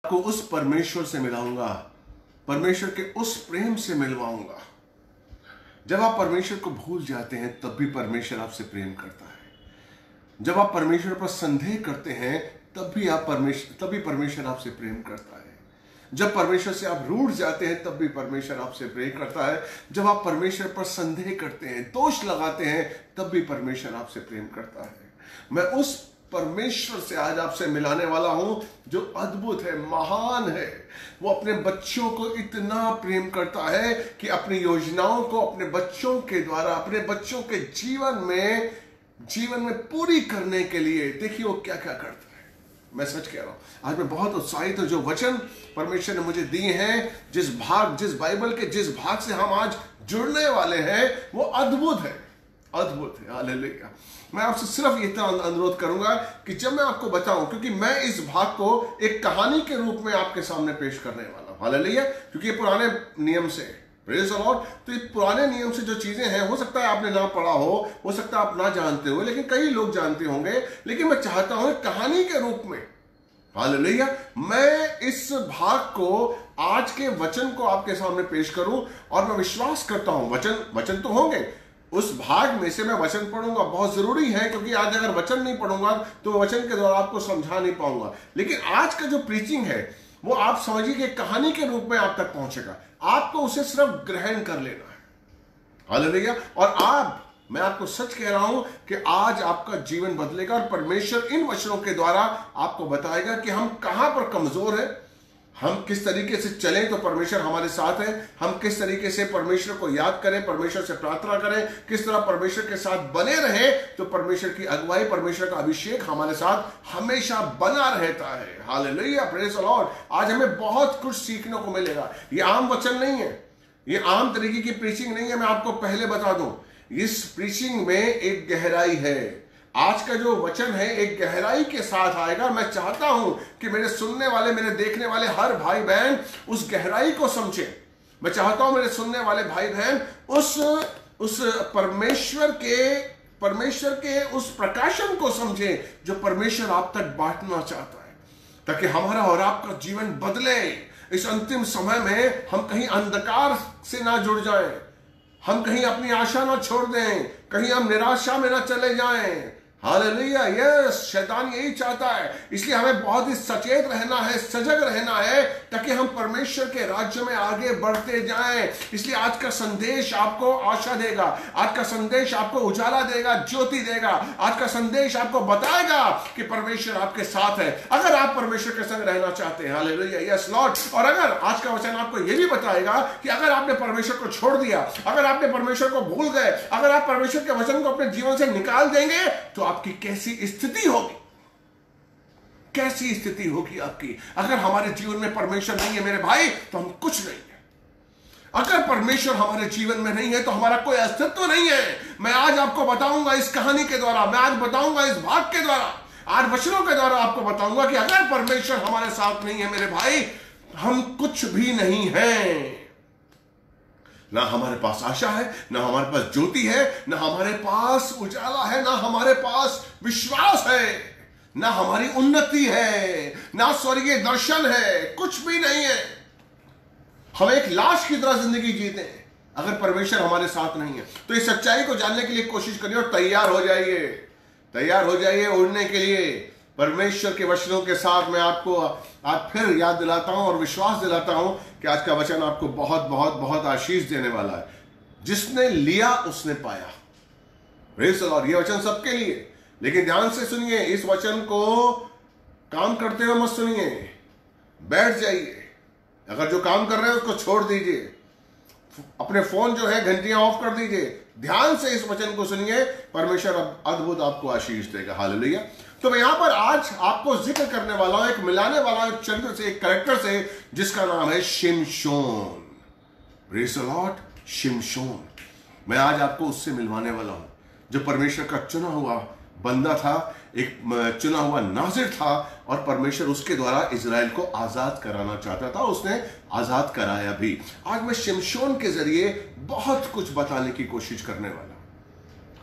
को उस परमेश्वर से मिलाऊंगा, परमेश्वर के उस प्रेम से मिलवाऊंगा। जब आप परमेश्वर को भूल जाते हैं तब भी परमेश्वर आपसे प्रेम करता है। जब आप परमेश्वर पर संदेह करते हैं तब भी परमेश्वर आपसे प्रेम करता है। जब परमेश्वर से आप रूठ जाते हैं तब भी परमेश्वर आपसे प्रेम करता है। जब आप परमेश्वर पर संदेह करते हैं, दोष लगाते हैं, तब भी परमेश्वर आपसे प्रेम करता है। मैं उस परमेश्वर से आज आपसे मिलाने वाला हूं जो अद्भुत है, महान है। वो अपने बच्चों को इतना प्रेम करता है कि अपनी योजनाओं को अपने बच्चों के द्वारा, अपने बच्चों के जीवन में पूरी करने के लिए देखिए वो क्या क्या करता है। मैं सच कह रहा हूं, आज मैं बहुत उत्साहित हूं। जो वचन परमेश्वर ने मुझे दिए हैं, जिस बाइबल के जिस भाग से हम आज जुड़ने वाले हैं, वो अद्भुत है, अद्भुत है। हालेलुया। मैं आपसे सिर्फ इतना अनुरोध करूंगा कि जब मैं आपको बताऊं, क्योंकि मैं इस भाग को एक कहानी के रूप में आपके सामने पेश करने वाला हूं। हालेलुया। क्योंकि ये पुराने नियम से, प्रेज़ द लॉर्ड, तो ये पुराने नियम से जो चीजें हैं, हो सकता है आपने ना पढ़ा हो सकता है आप ना जानते हो, लेकिन कई लोग जानते होंगे। लेकिन मैं चाहता हूं कहानी के रूप में, हालेलुया, मैं इस भाग को, आज के वचन को आपके सामने पेश करूं। और मैं विश्वास करता हूं वचन तो होंगे, उस भाग में से मैं वचन पढ़ूंगा, बहुत जरूरी है। क्योंकि आज अगर वचन नहीं पढ़ूंगा तो वचन के द्वारा आपको समझा नहीं पाऊंगा। लेकिन आज का जो प्रीचिंग है वो आप समझिए कि कहानी के रूप में आप तक पहुंचेगा। आपको उसे सिर्फ ग्रहण कर लेना है। हालेलुया। और मैं आपको सच कह रहा हूं कि आज आपका जीवन बदलेगा और परमेश्वर इन वचनों के द्वारा आपको बताएगा कि हम कहां पर कमजोर हैं, हम किस तरीके से चलें तो परमेश्वर हमारे साथ है, हम किस तरीके से परमेश्वर को याद करें, परमेश्वर से प्रार्थना करें, किस तरह परमेश्वर के साथ बने रहें तो परमेश्वर की अगुवाई, परमेश्वर का अभिषेक हमारे साथ हमेशा बना रहता है। Hallelujah, praise the Lord. आज हमें बहुत कुछ सीखने को मिलेगा। ये आम वचन नहीं है, ये आम तरीके की प्रीचिंग नहीं है। मैं आपको पहले बता दूं, इस प्रीचिंग में एक गहराई है। आज का जो वचन है एक गहराई के साथ आएगा। मैं चाहता हूं कि मेरे सुनने वाले, मेरे देखने वाले हर भाई बहन उस गहराई को समझें। मैं चाहता हूं मेरे सुनने वाले भाई बहन उस परमेश्वर के उस प्रकाशन को समझें जो परमेश्वर आप तक बांटना चाहता है, ताकि हमारा और आपका जीवन बदले। इस अंतिम समय में हम कहीं अंधकार से ना जुड़ जाएं, हम कहीं अपनी आशा ना छोड़ दें, कहीं हम निराशा में ना चले जाएं। हालेलुया। यस, शैतान यही चाहता है। इसलिए हमें बहुत ही सचेत रहना है, सजग रहना है, ताकि हम परमेश्वर के राज्य में आगे बढ़ते जाएं। इसलिए आज का संदेश आपको आशा देगा, आज का संदेश आपको उजाला देगा, ज्योति देगा। आज का संदेश आपको बताएगा कि परमेश्वर आपके साथ है, अगर आप परमेश्वर के संग रहना चाहते हैं। Hallelujah, yes Lord. और अगर आज का वचन आपको यह भी बताएगा कि अगर आपने परमेश्वर को छोड़ दिया, अगर आपने परमेश्वर को भूल गए, अगर आप परमेश्वर के वचन को अपने जीवन से निकाल देंगे तो आपकी कैसी स्थिति होगी, कैसी स्थिति होगी आपकी। अगर हमारे जीवन में परमेश्वर नहीं है मेरे भाई, तो हम कुछ नहीं है। अगर परमेश्वर हमारे जीवन में नहीं है तो हमारा कोई अस्तित्व नहीं है। मैं आज आपको बताऊंगा इस कहानी के द्वारा, मैं आज बताऊंगा इस भाग के द्वारा, आज वचनों के द्वारा आपको बताऊंगा कि अगर परमेश्वर हमारे साथ नहीं है मेरे भाई, हम कुछ भी नहीं है। ना हमारे पास आशा है, ना हमारे पास ज्योति है, ना हमारे पास उजाला है, ना हमारे पास विश्वास है, ना हमारी उन्नति है, ना स्वर्गीय दर्शन है, कुछ भी नहीं है। हम एक लाश की तरह जिंदगी जीते हैं अगर परमेश्वर हमारे साथ नहीं है। तो इस सच्चाई को जानने के लिए कोशिश करिए और तैयार हो जाइए उड़ने के लिए। परमेश्वर के वचनों के साथ मैं आपको आज फिर याद दिलाता हूं और विश्वास दिलाता हूं कि आज का वचन आपको बहुत बहुत बहुत आशीष देने वाला है। जिसने लिया उसने पाया। Praise the Lord. ये वचन सबके लिए, लेकिन ध्यान से सुनिए, इस वचन को काम करते हुए मत सुनिए, बैठ जाइए। अगर जो काम कर रहे हैं उसको छोड़ दीजिए, अपने फोन जो है घंटियां ऑफ कर दीजिए, ध्यान से इस वचन को सुनिए। परमेश्वर अद्भुत आपको आशीष देगा। हालेलुया। तो मैं यहां पर आज आपको जिक्र करने वाला हूं, एक मिलाने वाला हूं, एक चरित्र से, एक कैरेक्टर से, जिसका नाम है शिमशोन। Praise the Lord. शिमशोन, मैं आज आपको उससे मिलवाने वाला हूं जो परमेश्वर का चुना हुआ बंदा था, एक चुना हुआ नाज़िर था, और परमेश्वर उसके द्वारा इजराइल को आजाद कराना चाहता था। उसने आजाद कराया भी। आज मैं शिमशोन के जरिए बहुत कुछ बताने की कोशिश करने वाला हूं।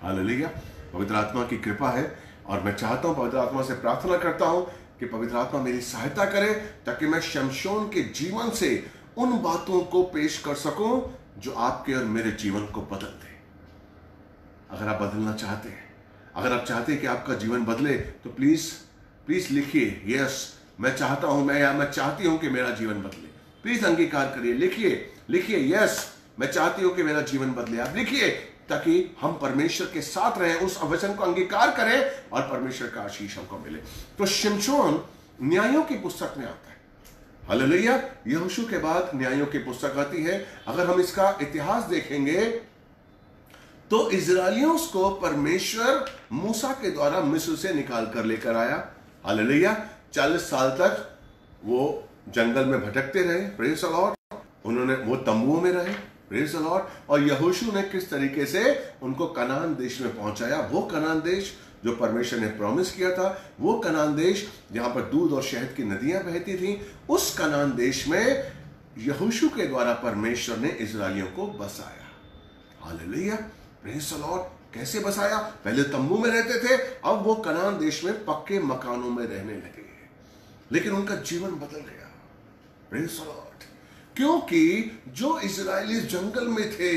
हालेलुया। पवित्र आत्मा की कृपा है और मैं चाहता हूं, पवित्र आत्मा से प्रार्थना करता हूं कि पवित्र आत्मा मेरी सहायता करे ताकि मैं शमशोन के जीवन से उन बातों को पेश कर सकूं जो आपके और मेरे जीवन को बदल दे। अगर आप बदलना चाहते हैं, अगर आप चाहते हैं कि आपका जीवन बदले, तो प्लीज प्लीज लिखिए, यस मैं चाहता हूं, मैं चाहती हूं कि मेरा जीवन बदले। प्लीज अंगीकार करिए, लिखिए यस मैं चाहती हूं कि मेरा जीवन बदले। आप लिखिए ताकि हम परमेश्वर के साथ रहें, उस वचन को अंगीकार करें और परमेश्वर का आशीष हमको मिले। तो शिमशोन न्यायों की पुस्तक में आता है। हालेलुया। यहोशू के बाद न्यायों की पुस्तक आती है। अगर हम इसका इतिहास देखेंगे तो इजरायलियों को परमेश्वर मूसा के द्वारा मिस्र से निकाल कर लेकर आया। हालेलुया। 40 साल तक वो जंगल में भटकते रहे, प्रेज़ द लॉर्ड। उन्होंने वो तंबुओं में रहे, प्रेज़ द लॉर्ड। और यहोशू ने किस तरीके से उनको कनान देश में पहुंचाया, वो कनान देश जो परमेश्वर ने प्रॉमिस किया था, वो कनान देश जहां पर दूध और शहद की नदियां बहती थी, उस कनान देश में यहोशू के द्वारा परमेश्वर ने इजरायलियों को बसाया। Hallelujah, praise the Lord. कैसे बसाया? पहले तंबू में रहते थे, अब वो कनान देश में पक्के मकानों में रहने लगे, लेकिन उनका जीवन बदल गया, प्रेज़ द लॉर्ड। क्योंकि जो इजरायली जंगल में थे,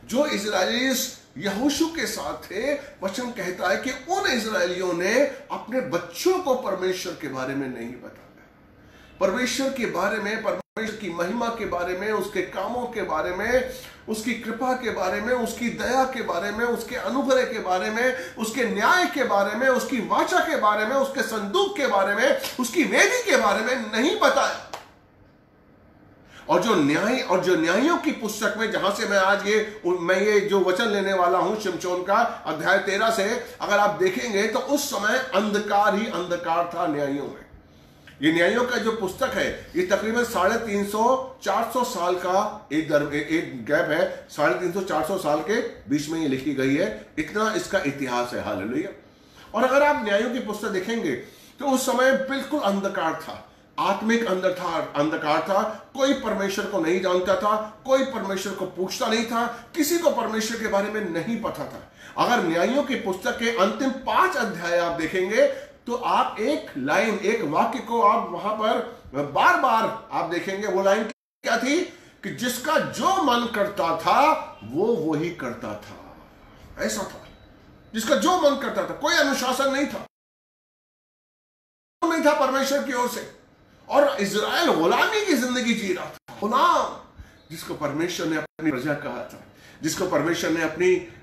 जो इजरायली यहोशू के साथ थे, वचन कहता है कि उन इजरायलियों ने अपने बच्चों को परमेश्वर के बारे में नहीं बताया, परमेश्वर के बारे में, परमेश्वर की महिमा के बारे में, उसके कामों के बारे में, उसकी कृपा के बारे में, उसकी दया के बारे में, उसके अनुग्रह के बारे में, उसके न्याय के बारे में, उसकी वाचा के बारे में, उसके संदूक के बारे में, उसकी वेदी के बारे में नहीं बताया। और जो न्यायों की पुस्तक में, जहां से मैं ये जो वचन लेने वाला हूं शिमशोन का, अध्याय 13 से अगर आप देखेंगे तो उस समय अंधकार ही अंधकार था न्यायों में। ये न्यायों का जो पुस्तक है, ये तकरीबन 350-400 साल का एक गैप है, 350-400 साल के बीच में ये लिखी गई है। इतना इसका इतिहास है। हालेलुया। और अगर आप न्यायों की पुस्तक देखेंगे तो उस समय बिल्कुल अंधकार था, आत्मिक अंधकार था। कोई परमेश्वर को नहीं जानता था, कोई परमेश्वर को पूछता नहीं था, किसी को परमेश्वर के बारे में नहीं पता था। अगर न्यायों की पुस्तक के अंतिम 5 अध्याय आप देखेंगे तो आप एक लाइन, एक वाक्य को आप वहां पर बार बार आप देखेंगे। वो लाइन क्या थी कि जिसका जो मन करता था वो वही करता था। ऐसा था, जिसका जो मन करता था, कोई अनुशासन नहीं था परमेश्वर की ओर से। और इजराइल गुलामी की जिंदगी जी रहा था, गुलाम, जिसको परमेश्वर ने अपनी प्रजा कहा था, जिसको परमेश्वर ने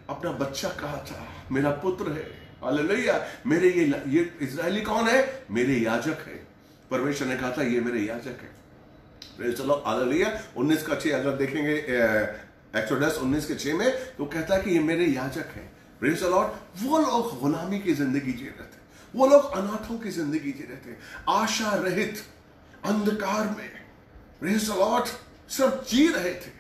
अपना बच्चा कहा था, मेरा पुत्र है। हालेलुया। मेरे ये इजरायली कौन है? मेरे याजक है। परमेश्वर ने कहा था ये मेरे याजक है। Praise the Lord. हालेलुया। 19:6 अगर देखेंगे एक्सोडस 19:6 में, तो कहता है कि ये मेरे याजक है। Praise the Lord. वो लोग गुलामी की जिंदगी जी रहे थे, वो लोग अनाथों की जिंदगी जी रहे थे, आशा रहित अंधकार में, प्रेज़ द लॉर्ड, सब जी रहे थे।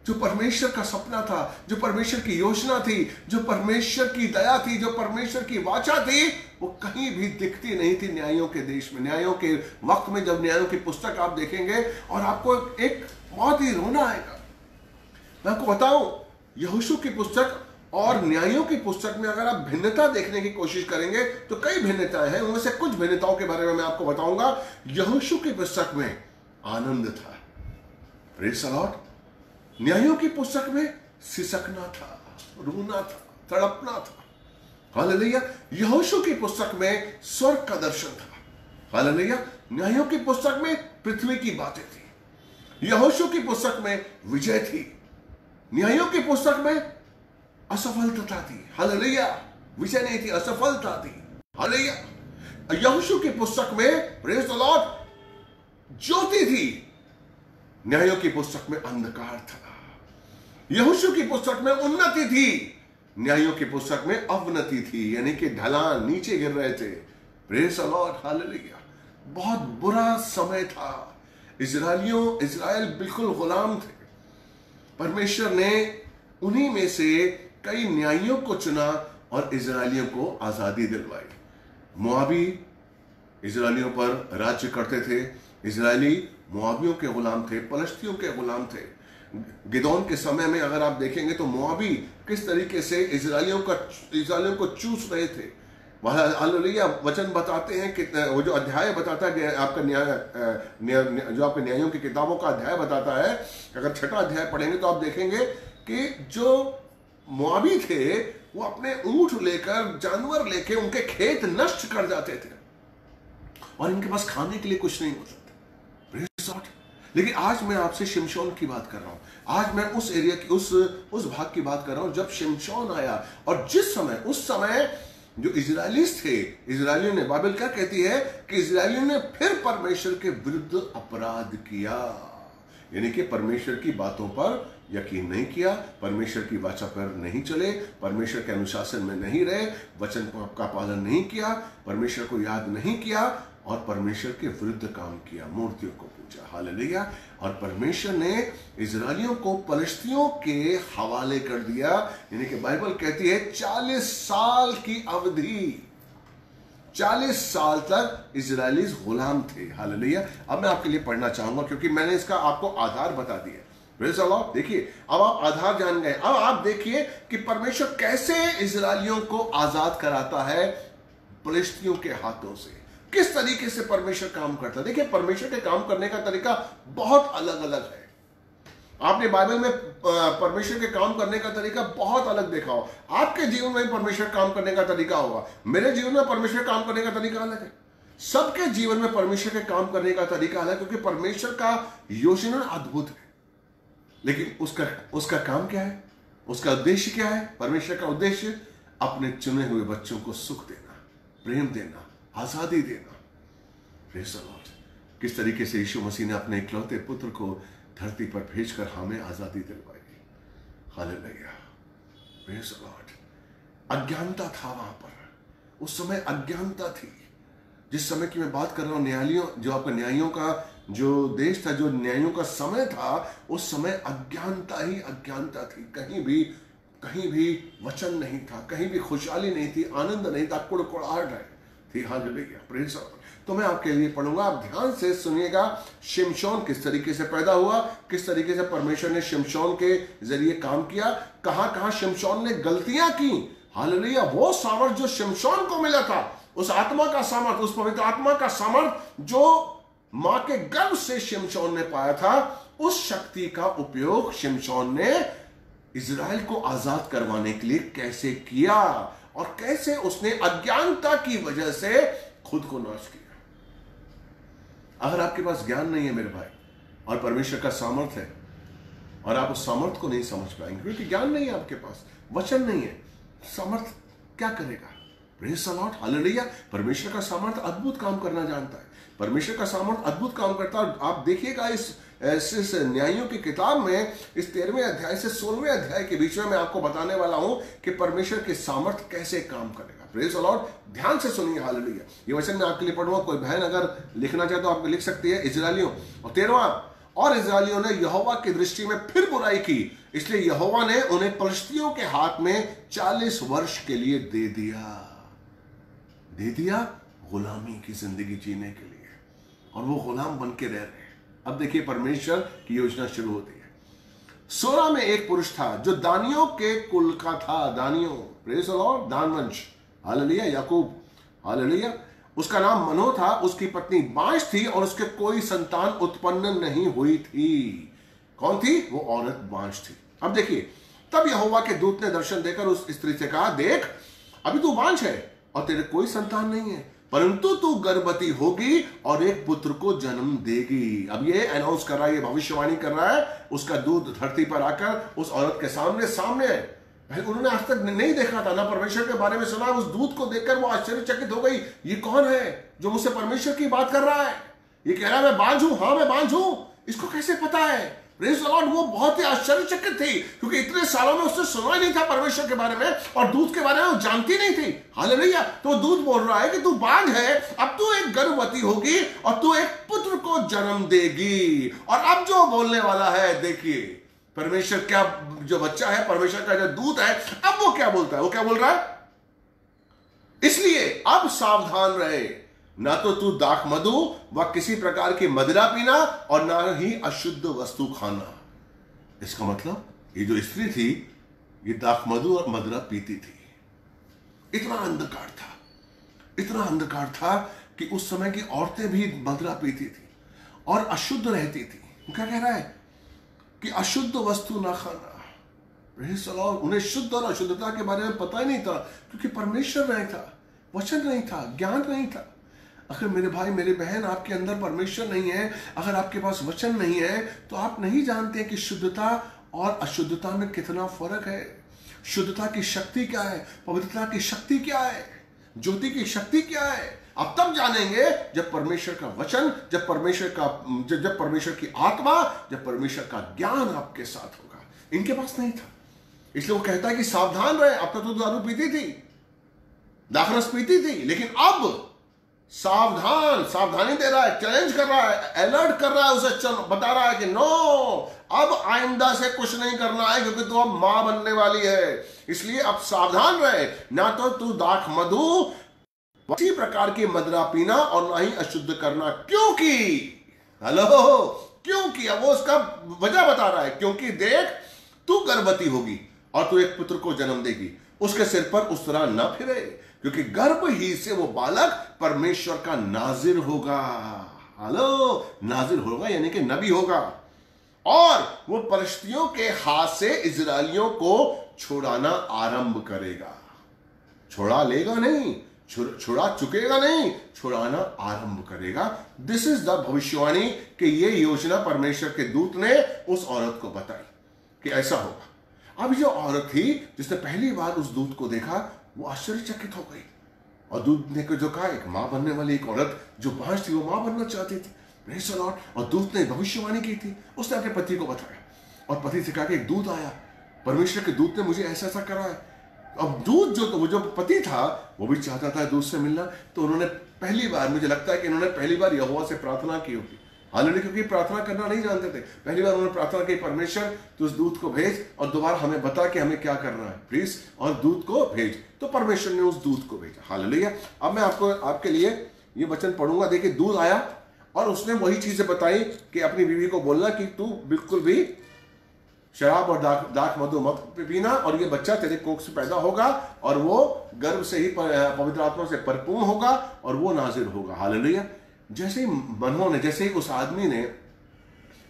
जो परमेश्वर का सपना था, जो परमेश्वर की योजना थी, जो परमेश्वर की दया थी, जो परमेश्वर की वाचा थी, वो कहीं भी दिखती नहीं थी न्यायों के देश में। न्यायों के वक्त में जब न्यायों की पुस्तक आप देखेंगे और आपको एक बहुत ही रोना आएगा। मैं आपको बताऊं, यहोशू की पुस्तक और न्यायों की पुस्तक में अगर आप भिन्नता देखने की कोशिश करेंगे तो कई भिन्नताएं हैं। उनमें से कुछ भिन्नताओं के बारे में मैं आपको बताऊंगा। यहोशू की पुस्तक में आनंद था, प्रेज़ द लॉर्ड। न्यायों की पुस्तक में सिसकना था, रोना था, तड़पना था। हालेलुया। यहोशू की पुस्तक में स्वर्ग का दर्शन था। हालेलुया। न्यायों की पुस्तक में पृथ्वी की बातें थी। यहोशू की पुस्तक में विजय थी। न्यायों की पुस्तक में असफलता थी। हालेलुया। विजय नहीं थी, असफलता थी। हालेलुया। यहोशू की पुस्तक में, प्रेज़ द लॉर्ड, ज्योति थी। न्यायों की पुस्तक में अंधकार था। यहोशू की पुस्तक में उन्नति थी, न्यायों की पुस्तक में अवनति थी, यानी कि ढलान, नीचे गिर रहे थे। Praise the Lord. हालेलुया। बहुत बुरा समय था। इजराइल बिल्कुल गुलाम थे। परमेश्वर ने उन्हीं में से कई न्यायियों को चुना और इजरायलियों को आजादी दिलवाई। मोआबी इजरायलियों पर राज्य करते थे। इजरायली मोआबियों के गुलाम थे, पलश्तियों के गुलाम थे। गिदोन के समय में अगर आप देखेंगे तो मोआबी किस तरीके से इजरायलियों को चूस रहे थे। हालेलुया। वचन बताते हैं कि वो जो अध्याय बताता है आपका जो आपके न्यायों की किताबों का अध्याय बताता है, अगर 6वां अध्याय पढ़ेंगे तो आप देखेंगे कि जो मोआबी थे वो अपने ऊंट लेकर, जानवर लेके उनके खेत नष्ट कर जाते थे और इनके पास खाने के लिए कुछ नहीं होता था। लेकिन आज मैं आपसे शिमशोन की बात कर रहा हूं। आज मैं उस एरिया की उस भाग की बात कर रहा हूं जब शिमशोन आया, और जिस समय उस समय जो इजरायलीस थे, इजरायलियों ने, बाइबल क्या कहती है कि इजरायलियों ने फिर परमेश्वर के विरुद्ध अपराध किया, यानी कि परमेश्वर की बातों पर यकीन नहीं किया, परमेश्वर की वाचा पर नहीं चले, परमेश्वर के अनुशासन में नहीं रहे, वचन का पालन नहीं किया, परमेश्वर को याद नहीं किया और परमेश्वर के विरुद्ध काम किया, मूर्तियों को पूजा। हालेलुया। और परमेश्वर ने इजरायलियों को पलिश्तियों के हवाले कर दिया, यानी कि बाइबल कहती है 40 साल की अवधि, 40 साल तक इजरायली गुलाम थे। हालेलुया। अब मैं आपके लिए पढ़ना चाहूंगा क्योंकि मैंने इसका आपको आधार बता दिया। Praise the Lord. देखिए, अब आप आधार जान गए। अब आप देखिए कि परमेश्वर कैसे इजरायलियों को आजाद कराता है पलिश्तियों के हाथों से, किस तरीके से परमेश्वर काम करता है। देखिए, परमेश्वर के काम करने का तरीका बहुत अलग अलग है। आपने बाइबल में परमेश्वर के काम करने का तरीका बहुत अलग देखा हो। आपके जीवन में परमेश्वर काम करने का तरीका होगा, मेरे जीवन में परमेश्वर काम करने का तरीका अलग है। सबके जीवन में परमेश्वर के काम करने का तरीका अलग है, क्योंकि परमेश्वर का योजना अद्भुत है। लेकिन उसका काम क्या है, उसका उद्देश्य क्या है? परमेश्वर का उद्देश्य अपने चुने हुए बच्चों को सुख देना, प्रेम देना, आजादी देना। Praise the Lord. किस तरीके से यीशु मसीह ने अपने इकलौते पुत्र को धरती पर भेजकर हमें आजादी दिलवाई। हालेलुया। Praise the Lord. अज्ञानता था वहां पर, उस समय अज्ञानता थी। जिस समय की मैं बात कर रहा हूं, न्यायालयों, जो आपका न्यायों का जो देश था, जो न्यायों का समय था, उस समय अज्ञानता ही अज्ञानता थी। कहीं भी वचन नहीं था, कहीं भी खुशहाली नहीं थी, आनंद नहीं था, कुड़कुड़ाहट थी। हालेलुया। Praise the Lord. तो मैं आपके लिए पढ़ूंगा, आप ध्यान से सुनिएगा। शिमशोन किस तरीके से पैदा हुआ, किस तरीके से परमेश्वर ने शिमशोन के जरिए काम किया, कहां कहां शिमशोन ने गलतियां की। हालेलुया। वो सामर्थ जो शिमशोन को मिला था, उस आत्मा का सामर्थ, उस पवित्र आत्मा का सामर्थ जो मां के गर्भ से शिमशोन ने पाया था, उस शक्ति का उपयोग शिमशोन ने इजराइल को आजाद करवाने के लिए कैसे किया, और कैसे उसने अज्ञानता की वजह से खुद को नाश किया। अगर आपके पास ज्ञान नहीं है मेरे भाई, और परमेश्वर का सामर्थ है, और आप उस सामर्थ को नहीं समझ पाएंगे, क्योंकि ज्ञान नहीं है आपके पास, वचन नहीं है, सामर्थ क्या करेगा? Praise the Lord. हालेलुया। परमेश्वर का सामर्थ अद्भुत काम करना जानता है, परमेश्वर का सामर्थ अद्भुत काम करता है। आप देखिएगा इस न्यायों की किताब में, इस 13वें अध्याय से 16वें अध्याय के बीच में मैं आपको बताने वाला हूं कि परमेश्वर के सामर्थ कैसे काम करेगा। Praise the Lord. ध्यान से सुनिए। हालेलुया। ये वचन मैं आपके लिए पढ़ूंगा। कोई बहन अगर लिखना चाहे तो आपको लिख सकती है। इजरायलियों, और 13वां, और इजरायलियों ने यहोवा की दृष्टि में फिर बुराई की, इसलिए यहोवा ने उन्हें पलिश्तियों के हाथ में 40 वर्ष के लिए दे दिया गुलामी की जिंदगी जीने के लिए, और वो गुलाम बन के रह रहे हैं। अब देखिए परमेश्वर की योजना शुरू होती है। 16 में एक पुरुष था जो दानियों के कुल का था। दानियों, प्रेज़ द लॉर्ड, दान वंश। हालेलुया। याकूब। हालेलुया। उसका नाम मनो था, उसकी पत्नी बांझ थी और उसके कोई संतान उत्पन्न नहीं हुई थी। कौन थी वो? औरत बांझ थी। अब देखिए, तब यहोवा के दूत ने दर्शन देकर उस स्त्री से कहा, देख, अभी तू बांझ है और तेरे कोई संतान नहीं है, परंतु तू गर्भवती होगी और एक पुत्र को जन्म देगी। अब ये अनाउंस कर रहा है, ये भविष्यवाणी कर रहा है। उसका दूध धरती पर आकर उस औरत के सामने है। उन्होंने आज तक नहीं देखा था, ना परमेश्वर के बारे में सुना। उस दूत को देखकर वो आश्चर्यचकित हो गई, ये कौन है जो मुझसे परमेश्वर की बात कर रहा है? ये कह रहा है मैं बांझ हूं। हाँ, मैं बांझ हूं, इसको कैसे पता है? Praise the Lord. वो बहुत ही आश्चर्यचकित थी, क्योंकि इतने सालों में उसने सुना ही नहीं था परमेश्वर के बारे में, और दूध के बारे में वो जानती नहीं थी। हालेलुया। तो दूध बोल रहा है कि तू बांझ है, अब तू एक गर्भवती होगी और तू एक पुत्र को जन्म देगी। और अब जो बोलने वाला है, देखिए परमेश्वर क्या, जो बच्चा है, परमेश्वर का जो दूत है, अब वो क्या बोलता है? वो क्या बोल रहा है? इसलिए अब सावधान रहे, ना तो तू दाख मधु व किसी प्रकार की मदिरा पीना, और ना ही अशुद्ध वस्तु खाना। इसका मतलब ये जो स्त्री थी, ये दाख मधु और मदिरा पीती थी। इतना अंधकार था, इतना अंधकार था कि उस समय की औरतें भी मदिरा पीती थी और अशुद्ध रहती थी। क्या कह रहा है कि अशुद्ध वस्तु ना खाना। उन्हें शुद्ध और अशुद्धता के बारे में पता ही नहीं था, क्योंकि परमेश्वर नहीं था, वचन नहीं था, ज्ञान नहीं था। अगर मेरे भाई मेरे बहन आपके अंदर परमेश्वर नहीं है, अगर आपके पास वचन नहीं है, तो आप नहीं जानते कि शुद्धता और अशुद्धता में कितना फर्क है। शुद्धता की शक्ति क्या है, पवित्रता की शक्ति क्या है, ज्योति की शक्ति क्या है, आप तब जानेंगे जब परमेश्वर का वचन, जब परमेश्वर की आत्मा, जब परमेश्वर का ज्ञान आपके साथ होगा। इनके पास नहीं था, इसलिए वो कहता है कि सावधान रहे। अब तो दारू पीती थी, दाखरस पीती थी, लेकिन अब सावधानी दे रहा है, चैलेंज कर रहा है, अलर्ट कर रहा है, उसे बता रहा है कि नो, अब आइंदा से कुछ नहीं करना है, क्योंकि तू अब मां बनने वाली है। इसलिए अब सावधान रहे, ना तो तू दाख मधु किसी प्रकार की मदिरा पीना और ना ही अशुद्ध करना, क्योंकि क्योंकि अब वो उसका वजह बता रहा है, क्योंकि देख तू गर्भवती होगी और तू एक पुत्र को जन्म देगी, उसके सिर पर उस तरह न फिरे, क्योंकि गर्भ ही से वो बालक परमेश्वर का नाजिर होगा। नाजिर होगा यानी कि नबी होगा, और वो परिस्थितियों के हाथ से इजरायलियों को छुड़ाना आरंभ करेगा। छुड़ा लेगा नहीं, छुड़ा चुकेगा नहीं, छुड़ाना आरंभ करेगा। दिस इज द भविष्यवाणी कि ये योजना परमेश्वर के दूत ने उस औरत को बताई कि ऐसा होगा। अब जो औरत थी जिसने पहली बार उस दूत को देखा, वो आश्चर्यचकित हो गई, और दूत ने जो कहा, एक मां बनने वाली एक औरत जो बांझ थी, वो मां बनना चाहती थी। Praise the Lord. और दूत ने भविष्यवाणी की थी, उसने अपने पति को बताया, और पति से कहा कि एक दूत आया, परमेश्वर के दूत ने मुझे ऐसा ऐसा करा है। अब दूत जो पति था वो भी चाहता था दूत से मिलना, तो उन्होंने पहली बार, मुझे लगता है कि उन्होंने पहली बार यहोवा से प्रार्थना की होगी, हालांकि क्योंकि प्रार्थना करना नहीं जानते थे। पहली बार उन्होंने प्रार्थना की, परमेश्वर तू उस दूत को भेज और दोबारा हमें बता कि हमें क्या करना है, प्लीज, और दूत को भेज। तो परमेश्वर ने उस दूत को भेजा। हालेलुया। अब मैं आपके लिए ये वचन पढ़ूंगा। देखिए, दूत आया और उसने वही चीजें बताई कि अपनी बीवी को बोलना कि तू बिल्कुल भी शराब और दाख मधु मत पीना, और ये बच्चा तेरे कोख से पैदा होगा और वो गर्भ से ही पवित्र आत्मा से परिपूर्ण होगा और वो नाजिर होगा। हालेलुया। जैसे ही जैसे ही उस आदमी ने,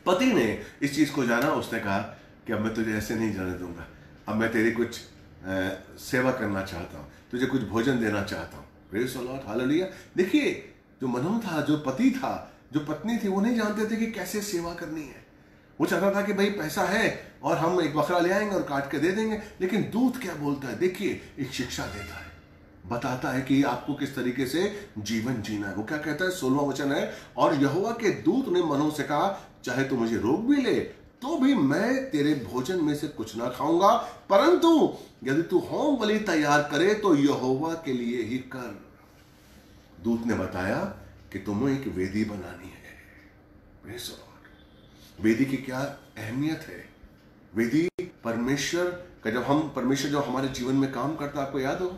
पति ने इस चीज को जाना, उसने कहा कि अब मैं तुझे ऐसे नहीं जाने दूंगा, अब मैं तेरी कुछ सेवा करना चाहता हूँ, तुझे कुछ भोजन देना चाहता हूँ। Praise the Lord. हालेलुया। देखिए, जो मनोन था, जो पति था, जो पत्नी थी, वो नहीं जानते थे कि कैसे सेवा करनी है। वो चाहता था कि भाई पैसा है और हम एक बकरा ले आएंगे और काट के दे देंगे। लेकिन दूत क्या बोलता है, देखिए, एक शिक्षा देता है, बताता है कि आपको किस तरीके से जीवन जीना है। वो क्या कहता है, 16वां वचन है, और यहोवा के दूत ने मनोह से कहा, चाहे तू मुझे रोक भी ले तो भी मैं तेरे भोजन में से कुछ ना खाऊंगा, परंतु यदि तू होम बलि तैयार करे तो यहोवा के लिए ही कर। दूत ने बताया कि तुम्हें एक वेदी बनानी है। Praise the Lord. वेदी की क्या अहमियत है। वेदी परमेश्वर का, परमेश्वर जो हमारे जीवन में काम करता है, आपको याद हो,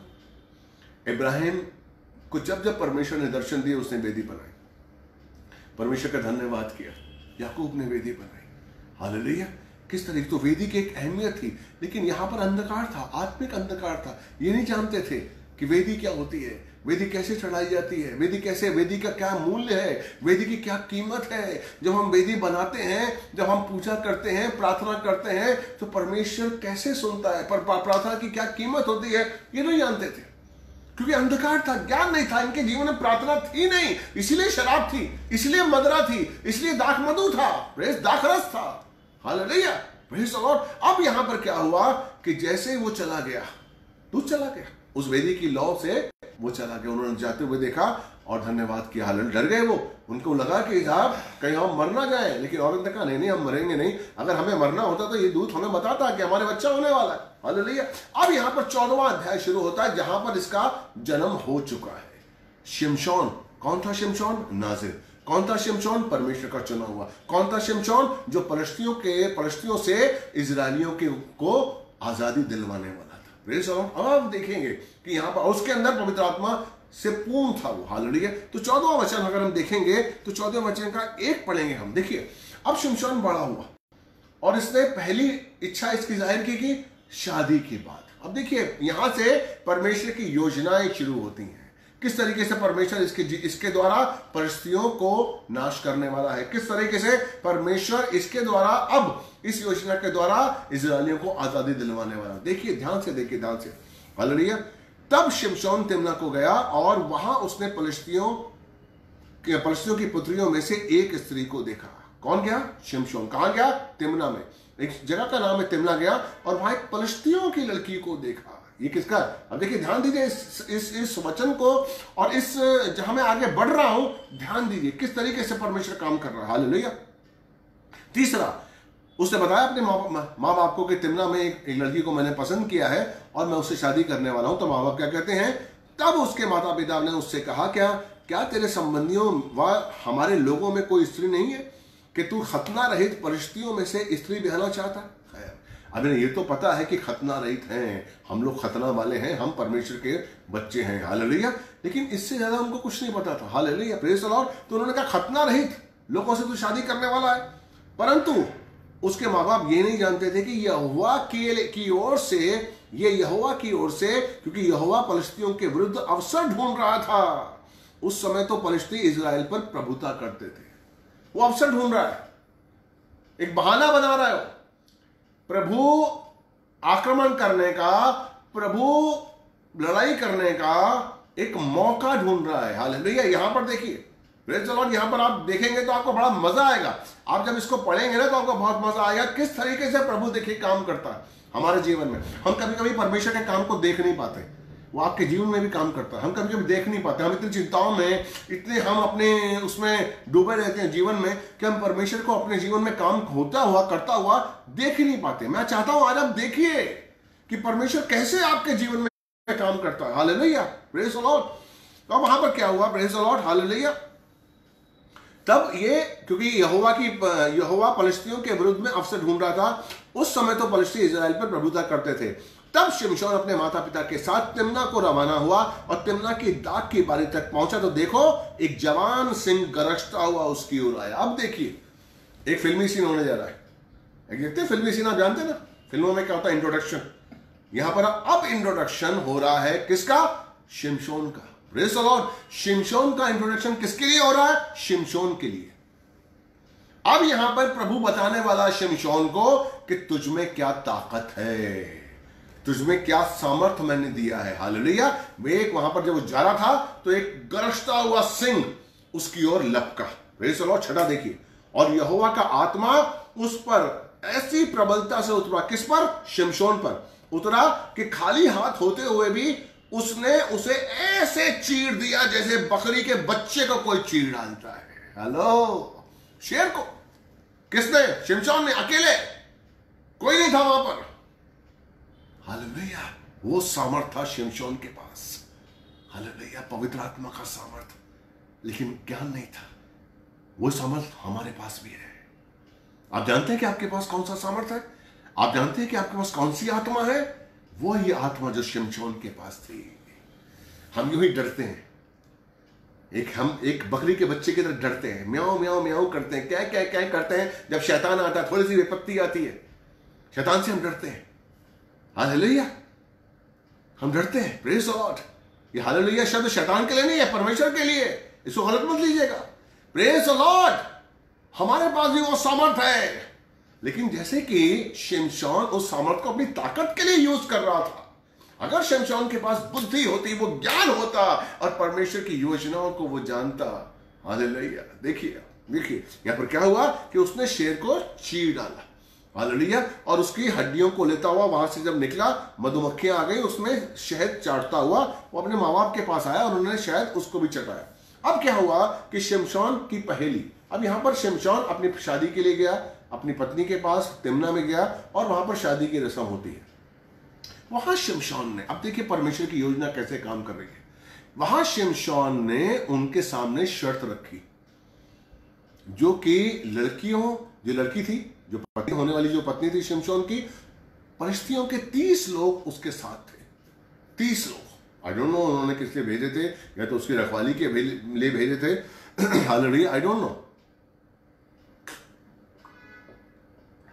इब्राहिम को जब परमेश्वर ने दर्शन दिए, उसने वेदी बनाई, परमेश्वर का धन्यवाद किया। याकूब ने वेदी बनाई। हालेलुया। किस तरीके, तो वेदी की एक अहमियत थी, लेकिन यहां पर अंधकार था, आत्मिक अंधकार था। ये नहीं जानते थे कि वेदी क्या होती है, वेदी कैसे चढ़ाई जाती है, वेदी का क्या मूल्य है, वेदी की क्या कीमत है। जब हम वेदी बनाते हैं, जब हम पूजा करते हैं, प्रार्थना करते हैं, तो परमेश्वर कैसे सुनता है, पर प्रार्थना की क्या कीमत होती है, ये नहीं जानते थे, क्योंकि अंधकार था, ज्ञान नहीं था, इनके जीवन में प्रार्थना थी नहीं, इसलिए शराब थी, इसलिए मदिरा थी, इसलिए दाख मधु था, दाखरस था। हालेलुया। Praise the Lord. अब यहां पर क्या हुआ कि जैसे ही वो चला गया, दूत चला गया, उस वेदी की लौ से वो चला गया। उन्होंने जाते हुए देखा और धन्यवाद किया। हालेलुया। डर गए वो, उनको लगा कि साहब कहीं हम मर ना जाए, लेकिन औरत ने कहा नहीं, हम मरेंगे नहीं। अगर हमें मरना होता तो ये दूत हमें बताता कि हमारे बच्चा होने वाला है। हालेलुया। अब यहां पर 14वां अध्याय शुरू होता है, जहां पर इसका जन्म हो चुका है। शिमशोन, कौन था शिमशोन? नाजिर। कौन था शिमशोन? परमेश्वर का चुना हुआ। कौन था शिमशोन? जो पलिश्तियों से इजरायलियों को आजादी दिलवाने वाला था। Praise the Lord. अब आप देखेंगे कि यहां पर उसके अंदर पवित्र आत्मा से पूर्ण था वो। हालेलुया। तो 14वां वचन अगर हम देखेंगे तो 14वें वचन का 1 पढ़ेंगे हम। देखिए, अब शिमशोन बड़ा हुआ और इसने पहली इच्छा इसकी जाहिर की कि शादी के बाद। अब देखिए, यहां से परमेश्वर की योजनाएं शुरू होती हैं। किस तरीके से परमेश्वर इसके द्वारा परिस्थितियों को नाश करने वाला है, किस तरीके से परमेश्वर इसके द्वारा अब इस योजना के द्वारा इजरायलियों को आजादी दिलवाने वाला। देखिए ध्यान से, देखिए ध्यान से, हालेलुया। तब शिमशोन तिम्ना को गया और वहां उसने फलिश्तियों की पुत्रियों में से एक स्त्री को देखा। कौन गया? शिमशोन। कहां गया? तिम्ना में, एक जगह का नाम है तिम्ना गया और वहां एक फलिश्तियों की लड़की को देखा। ये किसका? अब देखिए ध्यान दीजिए इस वचन को, और इस जहां मैं आगे बढ़ रहा हूं ध्यान दीजिए किस तरीके से परमेश्वर काम कर रहा है। हालेलुया। तीसरा, उसने बताया अपने माँ बाप को कि तिम्ना में एक लड़की को मैंने पसंद किया है और मैं उससे शादी करने वाला हूं। तो माँ बाप क्या कहते हैं? तब उसके माता पिता ने उससे कहा, क्या तेरे संबंधियों व हमारे लोगों में कोई स्त्री नहीं है कि तू खतना रहित परिस्थितियों में से स्त्री ब्याहना चाहता है? अब ये तो पता है कि खतना रहित हैं हम लोग, खतना वाले हैं हम, परमेश्वर के बच्चे हैं। हालेलुया। लेकिन इससे ज्यादा उनको कुछ नहीं पता था। Hallelujah, praise the Lord. तो उन्होंने कहा खतना रहित लोगों से तू शादी करने वाला है। परंतु उसके माँ बाप ये नहीं जानते थे कि यहोवा की ओर से, क्योंकि यहोवा फलिश्तियों के विरुद्ध अवसर ढूंढ रहा था। उस समय तो फलिश्ती इजराइल पर प्रभुता करते थे, वो अवसर ढूंढ रहा है, एक बहाना बना रहा है, प्रभु आक्रमण करने का, प्रभु लड़ाई करने का एक मौका ढूंढ रहा है। हालेलुया। यहां पर देखिए, प्रेज़ द लॉर्ड, यहां पर आप देखेंगे तो आपको बड़ा मजा आएगा। आप जब इसको पढ़ेंगे ना तो आपको बहुत मजा आएगा किस तरीके से प्रभु देखिए काम करता है हमारे जीवन में। हम कभी कभी परमेश्वर के काम को देख नहीं पाते, वो आपके जीवन में भी काम करता है। हम कभी कभी देख नहीं पाते, हम इतनी चिंताओं में, इतने हम अपने उसमें डूबे रहते हैं जीवन में कि हम परमेश्वर को अपने जीवन में काम होता हुआ, करता हुआ देख ही नहीं पाते। मैं चाहता हूं आज आप देखिए कि परमेश्वर कैसे आपके जीवन में काम करता है। Hallelujah, praise the Lord. तो वहां पर क्या हुआ? Praise the Lord, hallelujah. तब ये, क्योंकि यहोवा फलिश्तियों के विरुद्ध में अवसर ढूंढ रहा था, उस समय तो फलिश्ती इजराइल पर प्रभुता करते थे। तब शिमशोन अपने माता पिता के साथ तिम्ना को रवाना हुआ और तिम्ना की दाग की बारी तक पहुंचा तो देखो एक जवान सिंह गरजता हुआ उसकी ओर आया। अब देखिए एक फिल्मी सीन होने जा रहा है। देखते फिल्मी सीन आप जानते हैं ना, फिल्मों में क्या होता है? इंट्रोडक्शन। यहां पर अब इंट्रोडक्शन हो रहा है किसका? शिमशोन का। Praise the Lord. शिमशोन का इंट्रोडक्शन किसके लिए हो रहा है? शिमशोन के लिए। अब यहां पर प्रभु बताने वाला शिमशोन को कि तुझ में क्या ताकत है, तुझमें क्या सामर्थ मैंने दिया है। हालेलुया। एक वहां पर जब वो जा रहा था तो एक गरजता हुआ सिंह उसकी ओर लपका। Praise the Lord. छठा देखिए, और यहोवा का आत्मा उस पर ऐसी प्रबलता से उतरा। किस पर? शिमशोन पर उतरा कि खाली हाथ होते हुए भी उसने उसे ऐसे चीर दिया जैसे बकरी के बच्चे को कोई चीर डालता है। हेलो, शेर को किसने? शिमशोन ने, अकेले, कोई नहीं था वहां पर। हालेलुया। वो सामर्थ था शिमशोन के पास। हालेलुया, पवित्र आत्मा का सामर्थ, लेकिन ज्ञान नहीं था। वो सामर्थ हमारे पास भी है। आप जानते हैं कि आपके पास कौन सा सामर्थ है? आप जानते हैं कि आपके पास कौन सी आत्मा है? वो ही आत्मा जो शिमशोन के पास थी। हम यूं ही डरते हैं, हम एक बकरी के बच्चे की तरह डरते हैं, म्याऊं म्याऊं म्याऊं करते हैं, क्या क्या क्या करते हैं। जब शैतान आता है, थोड़ी सी विपत्ति आती है, शैतान से हम डरते हैं। हालेलुया, हम डरते हैं। Praise the Lord. ये हालेलुया शब्द शैतान के लिए नहीं है, परमेश्वर के लिए। इसको गलत मत लीजिएगा। Praise the Lord. हमारे पास भी वो सामर्थ है, लेकिन जैसे कि शिमशोन उस सामर्थ को अपनी ताकत के लिए यूज कर रहा था। अगर शिमशोन के पास बुद्धि होती, वो ज्ञान होता और परमेश्वर की योजनाओं को वो जानता। हालेलुया। देखिए यहां पर क्या हुआ कि उसने शेर को चीर डाला। हालेलुया। और उसकी हड्डियों को लेता हुआ वहां से जब निकला, मधुमक्खियां आ गई, उसमें शहद चाटता हुआ वो अपने माँ बाप के पास आया और उन्होंने शायद उसको भी चटाया। अब क्या हुआ कि शिमशोन की पहेली, अब यहां पर शिमशोन अपनी शादी के लिए गया, अपनी पत्नी के पास तिम्ना में गया और वहां पर शादी की रस्म होती है। वहां शिमशोन ने, अब देखिए परमेश्वर की योजना कैसे काम कर रही है। वहां शिमशोन ने उनके सामने शर्त रखी, जो कि जो लड़की थी, जो पत्नी होने वाली जो पत्नी थी शिमशोन की, परिस्थितियों के 30 लोग उसके साथ थे। 30 लोग। आई डोंट नो उन्होंने किस लिए भेजे थे, या तो उसकी रखवाली के लिए भेजे थे। Hallelujah, I don't know.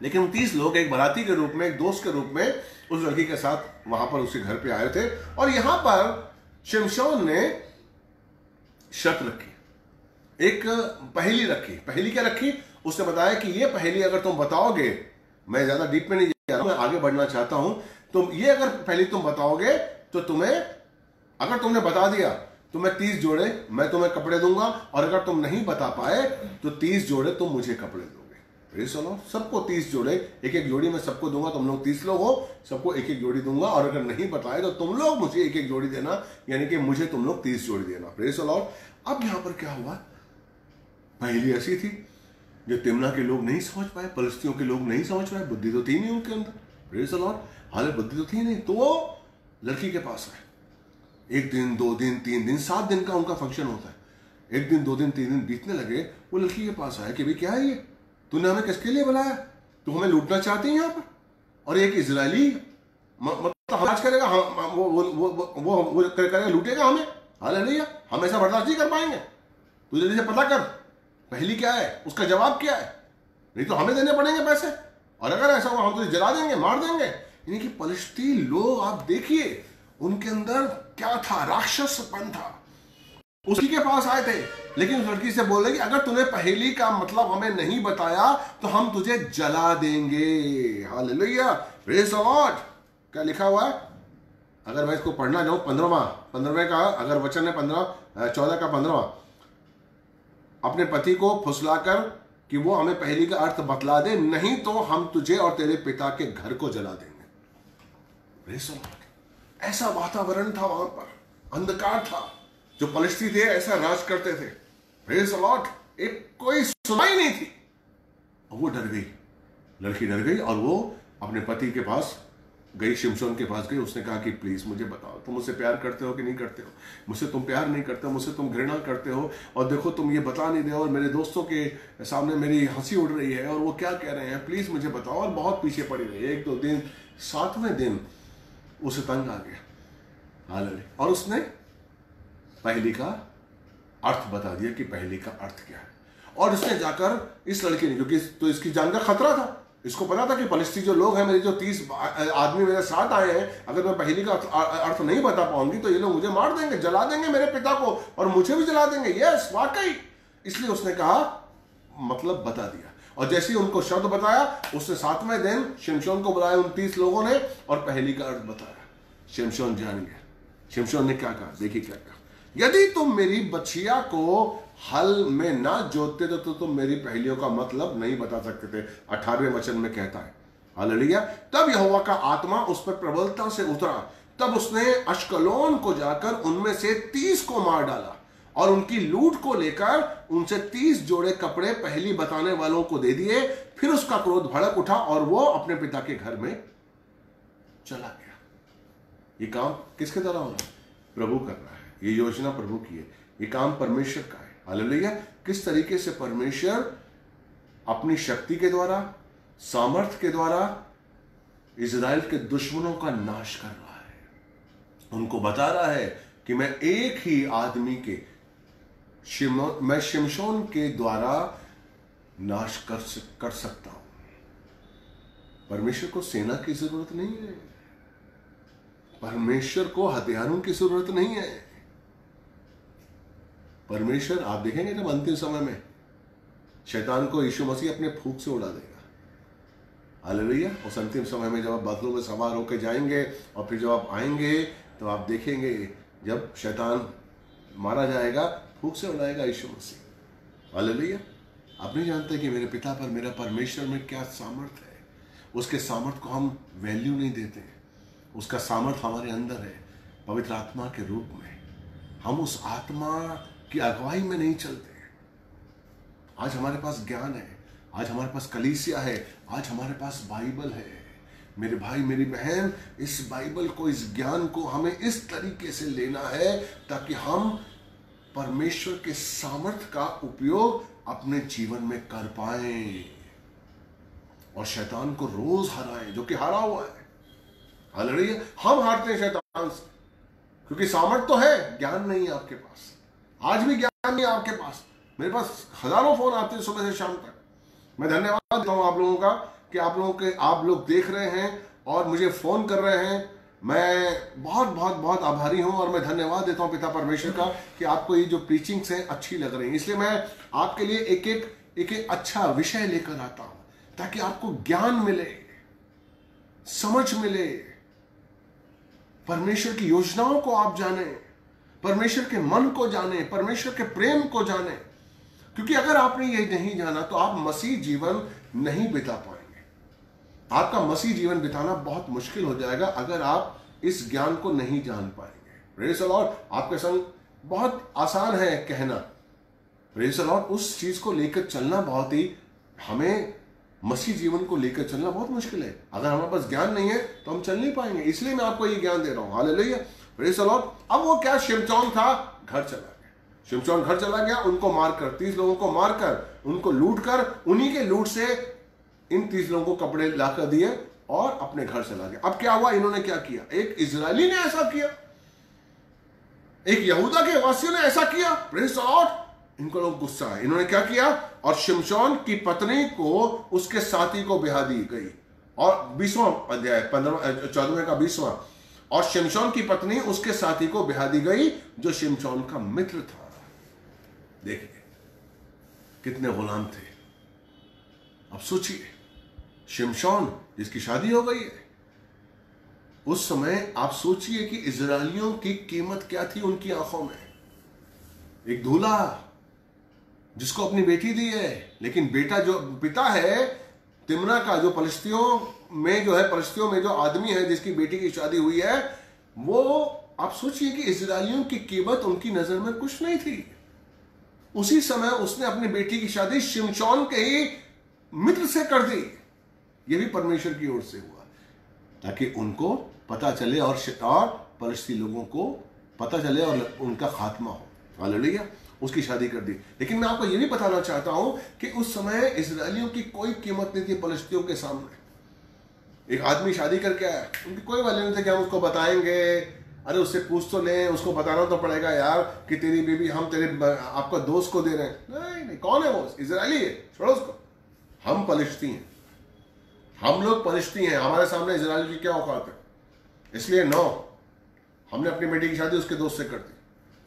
लेकिन 30 लोग एक बाराती के रूप में, एक दोस्त के रूप में उस लड़की के साथ वहां पर उसके घर पे आए थे। और यहां पर शिमशोन ने शर्त रखी, एक पहेली रखी। पहेली क्या रखी? उसने बताया कि ये पहेली अगर तुम बताओगे, मैं ज्यादा डीप में नहीं जा रहा हूं, मैं आगे बढ़ना चाहता हूं, तुम ये अगर पहेली तुम बताओगे तो तुम्हें, अगर तुमने बता दिया तो मैं 30 जोड़े मैं तुम्हें कपड़े दूंगा, और अगर तुम नहीं बता पाए तो 30 जोड़े तुम मुझे कपड़े दोगे। सुनो, सबको 30 जोड़े, एक एक जोड़ी मैं सबको दूंगा, तुम लोग 30 लोग हो, सबको एक एक जोड़ी दूंगा, और अगर नहीं बताए तो तुम लोग मुझे एक एक जोड़ी देना, यानी कि मुझे तुम लोग 30 जोड़ी देना। Praise the Lord. अब यहां पर क्या हुआ, पहली ऐसी थी जो तिम्ना के लोग नहीं समझ पाए, पलिश्तियों के लोग नहीं समझ पाए, बुद्धि तो थी नहीं उनके अंदर। Praise the Lord. हालांकि बुद्धि तो थी नहीं, तो वो लड़की के पास आए। 1 दिन 2 दिन 3 दिन 7 दिन का उनका फंक्शन होता है। 1 दिन 2 दिन 3 दिन बीतने लगे, वो लड़की के पास आया कि भाई क्या है ये, तूने हमें किसके लिए बुलाया, तू हमें लूटना चाहती है यहाँ पर, और एक इजरायली मतलब राज करेगा, वो करेगा, लूटेगा हमें। हालेलुया। हम ऐसा बर्दाश्त नहीं कर पाएंगे। तू जल्दी से पता कर पहली क्या है, उसका जवाब क्या है, नहीं तो हमें देने पड़ेंगे पैसे, और अगर ऐसा हुआ हम तुझे जला देंगे, मार देंगे। यानी कि पलिश्ती लोग, आप देखिए उनके अंदर क्या था, राक्षसपन था। उसी के पास आए थे, लेकिन उस लड़की से बोल रहे कि अगर तूने पहेली का मतलब हमें नहीं बताया तो हम तुझे जला देंगे। Hallelujah, praise the Lord. क्या लिखा हुआ है, अगर मैं इसको पढ़ना जाऊं, 15वें का अगर वचन है, 14 का 15, अपने पति को फुसलाकर कि वो हमें पहेली का अर्थ बतला दे, नहीं तो हम तुझे और तेरे पिता के घर को जला देंगे। Praise the Lord. ऐसा वातावरण था वहां पर, अंधकार था, जो पलिश्ती थे ऐसा राज करते थे। Praise the Lord. एक कोई सुनाई नहीं थी, और वो डर गई, लड़की डर गई, और वो अपने पति के पास गई, शिमशोन के पास गई। उसने कहा कि प्लीज मुझे बताओ, तुम मुझसे प्यार करते हो कि नहीं करते हो, मुझसे तुम प्यार नहीं करते हो, मुझसे तुम घृणा करते हो, और देखो तुम ये बता नहीं रहे हो, और मेरे दोस्तों के सामने मेरी हंसी उड़ रही है, और वो क्या कह रहे हैं, प्लीज मुझे बताओ। और बहुत पीछे पड़ी रही, 1-2 दिन, 7वें दिन उसे तंग आ गया। हालेलुया। और उसने पहेली का अर्थ बता दिया कि पहेली का अर्थ क्या है। और उसने जाकर इस लड़की ने, क्योंकि तो इसकी जान का खतरा था, इसको पता था कि पलिश्ती जो लोग हैं, मेरे जो 30 आदमी मेरे साथ आए हैं, अगर मैं पहेली का अर्थ नहीं बता पाऊंगी तो ये लोग मुझे मार देंगे, जला देंगे मेरे पिता को, और मुझे भी जला देंगे। यस, वाकई। इसलिए उसने कहा, मतलब बता दिया। और जैसे ही उनको शब्द बताया, उसने 7वें दिन शिमशोन को बुलाया, 29 लोगों ने, और पहेली का अर्थ बताया। शिमशोन जान गया। शिमशोन ने क्या कहा, देखिए क्या कहा, यदि तुम मेरी बछिया को हल में ना जोतते तो तुम मेरी पहेलियों का मतलब नहीं बता सकते थे। 18वें वचन में कहता है। हालेलुया। तब यहोवा का आत्मा उस पर प्रबलता से उतरा, तब उसने अश्कलोन को जाकर उनमें से 30 को मार डाला, और उनकी लूट को लेकर उनसे 30 जोड़े कपड़े पहेली बताने वालों को दे दिए। फिर उसका क्रोध भड़क उठा, और वो अपने पिता के घर में चला गया। ये काम किसके द्वारा हो रहा है? प्रभु कर रहा है। ये योजना प्रभु की है, ये काम परमेश्वर का है। हालेलुया। किस तरीके से परमेश्वर अपनी शक्ति के द्वारा, सामर्थ्य के द्वारा इजराइल के दुश्मनों का नाश कर रहा है। उनको बता रहा है कि मैं एक ही आदमी के, मैं शिमशोन के द्वारा नाश कर सकता हूं। परमेश्वर को सेना की जरूरत नहीं है, परमेश्वर को हथियारों की जरूरत नहीं है। परमेश्वर, आप देखेंगे जब अंतिम समय में शैतान को यीशु मसीह अपने फूंक से उड़ा देगा। हालेलुया। उस अंतिम समय में जब आप बादलों में सवार होकर जाएंगे, और फिर जब आप आएंगे तो आप देखेंगे जब शैतान मारा जाएगा, फूंक से उड़ाएगा यीशु मसीह। हालेलुया। आप नहीं जानते कि मेरे पिता पर, मेरा परमेश्वर में क्या सामर्थ्य है। उसके सामर्थ्य को हम वैल्यू नहीं देते। उसका सामर्थ्य हमारे अंदर है, पवित्र आत्मा के रूप में। हम उस आत्मा की अगुवाई में नहीं चलते। आज हमारे पास ज्ञान है, आज हमारे पास कलीसिया है, आज हमारे पास बाइबल है। मेरे भाई मेरी बहन, इस बाइबल को, इस ज्ञान को हमें इस तरीके से लेना है ताकि हम परमेश्वर के सामर्थ्य का उपयोग अपने जीवन में कर पाएं, और शैतान को रोज हराएं, जो कि हारा हुआ है। हालेलुया। हम हारते हैं शैतान से, क्योंकि सामर्थ्य तो है, ज्ञान नहीं है आपके पास। आज भी ज्ञान नहीं है आपके पास। मेरे पास हजारों फोन आते हैं सुबह से शाम तक। मैं धन्यवाद देता हूं आप लोगों का कि आप लोग देख रहे हैं और मुझे फोन कर रहे हैं। मैं बहुत बहुत बहुत आभारी हूं और मैं धन्यवाद देता हूं पिता परमेश्वर का कि आपको ये जो प्रीचिंग्स हैं अच्छी लग रही हैं। इसलिए मैं आपके लिए एक एक अच्छा विषय लेकर आता हूं ताकि आपको ज्ञान मिले, समझ मिले, परमेश्वर की योजनाओं को आप जाने, परमेश्वर के मन को जाने, परमेश्वर के प्रेम को जाने। क्योंकि अगर आपने ये नहीं जाना तो आप मसीह जीवन नहीं बिता पाएंगे। आपका मसीह जीवन बिताना बहुत मुश्किल हो जाएगा अगर आप इस ज्ञान को नहीं जान पाएंगे। Praise the Lord. आपके संग बहुत आसान है कहना, प्रेज़ द लॉर्ड, उस चीज को लेकर चलना बहुत ही, हमें मसीह जीवन को लेकर चलना बहुत मुश्किल है। अगर हमारे पास ज्ञान नहीं है तो हम चल नहीं पाएंगे। इसलिए मैं आपको ये ज्ञान दे रहा हूं। Hallelujah, praise the Lord. अब वो क्या, शिमशोन था, घर चला गया। शिमशोन घर चला गया, उनको मारकर, 30 लोगों को मारकर, उनको लूट कर, उन्हीं के लूट से इन 30 लोगों को कपड़े लाकर दिए और अपने घर चला गया। अब क्या हुआ, इन्होंने क्या किया, एक इजरायली ने ऐसा किया, एक यहूदा के वासियों ने ऐसा किया। Praise the Lord. इनको लोग गुस्सा है। इन्होंने क्या किया, और शिमशोन की पत्नी को उसके साथी को ब्याह दी गई। और 20वां अध्याय 14वें का 20वां, और शिमशोन की पत्नी उसके साथी को ब्याह दी गई जो शिमशोन का मित्र था। देखिए कितने गुलाम थे। अब सोचिए, शिमशोन जिसकी शादी हो गई है, उस समय आप सोचिए कि इजरायलियों की कीमत क्या थी उनकी आंखों में। एक दूल्हा जिसको अपनी बेटी दी है, लेकिन बेटा जो पिता है तिम्ना का, जो फलिस्तियों में जो है, फलिस्तियों में जो आदमी है जिसकी बेटी की शादी हुई है, वो आप सोचिए कि इजरायलियों की कीमत उनकी नजर में कुछ नहीं थी। उसी समय उसने अपनी बेटी की शादी शिमशोन के ही मित्र से कर दी। यह भी परमेश्वर की ओर से हुआ ताकि उनको पता चले और फलिस्ती लोगों को पता चले और उनका खात्मा हो। हालेलुया, उसकी शादी कर दी। लेकिन मैं आपको यह भी बताना चाहता हूं कि उस समय इजरायलियों की कोई कीमत नहीं थी फलिस्तियों के सामने। एक आदमी शादी करके आया, उनकी कोई वैल्यू नहीं थी कि हम उसको बताएंगे, अरे उससे पूछ तो लें, उसको बताना तो पड़ेगा यार कि तेरी बीबी हम तेरे आपका दोस्त को दे रहे हैं। नहीं नहीं, कौन है वो, इजरायली है, छोड़ो उसको। हम फलिस्ती हैं, हम लोग फलिस्ती हैं, हमारे सामने इजराइल की क्या औकात है। इसलिए नो, हमने अपनी बेटी की शादी उसके दोस्त से कर दी।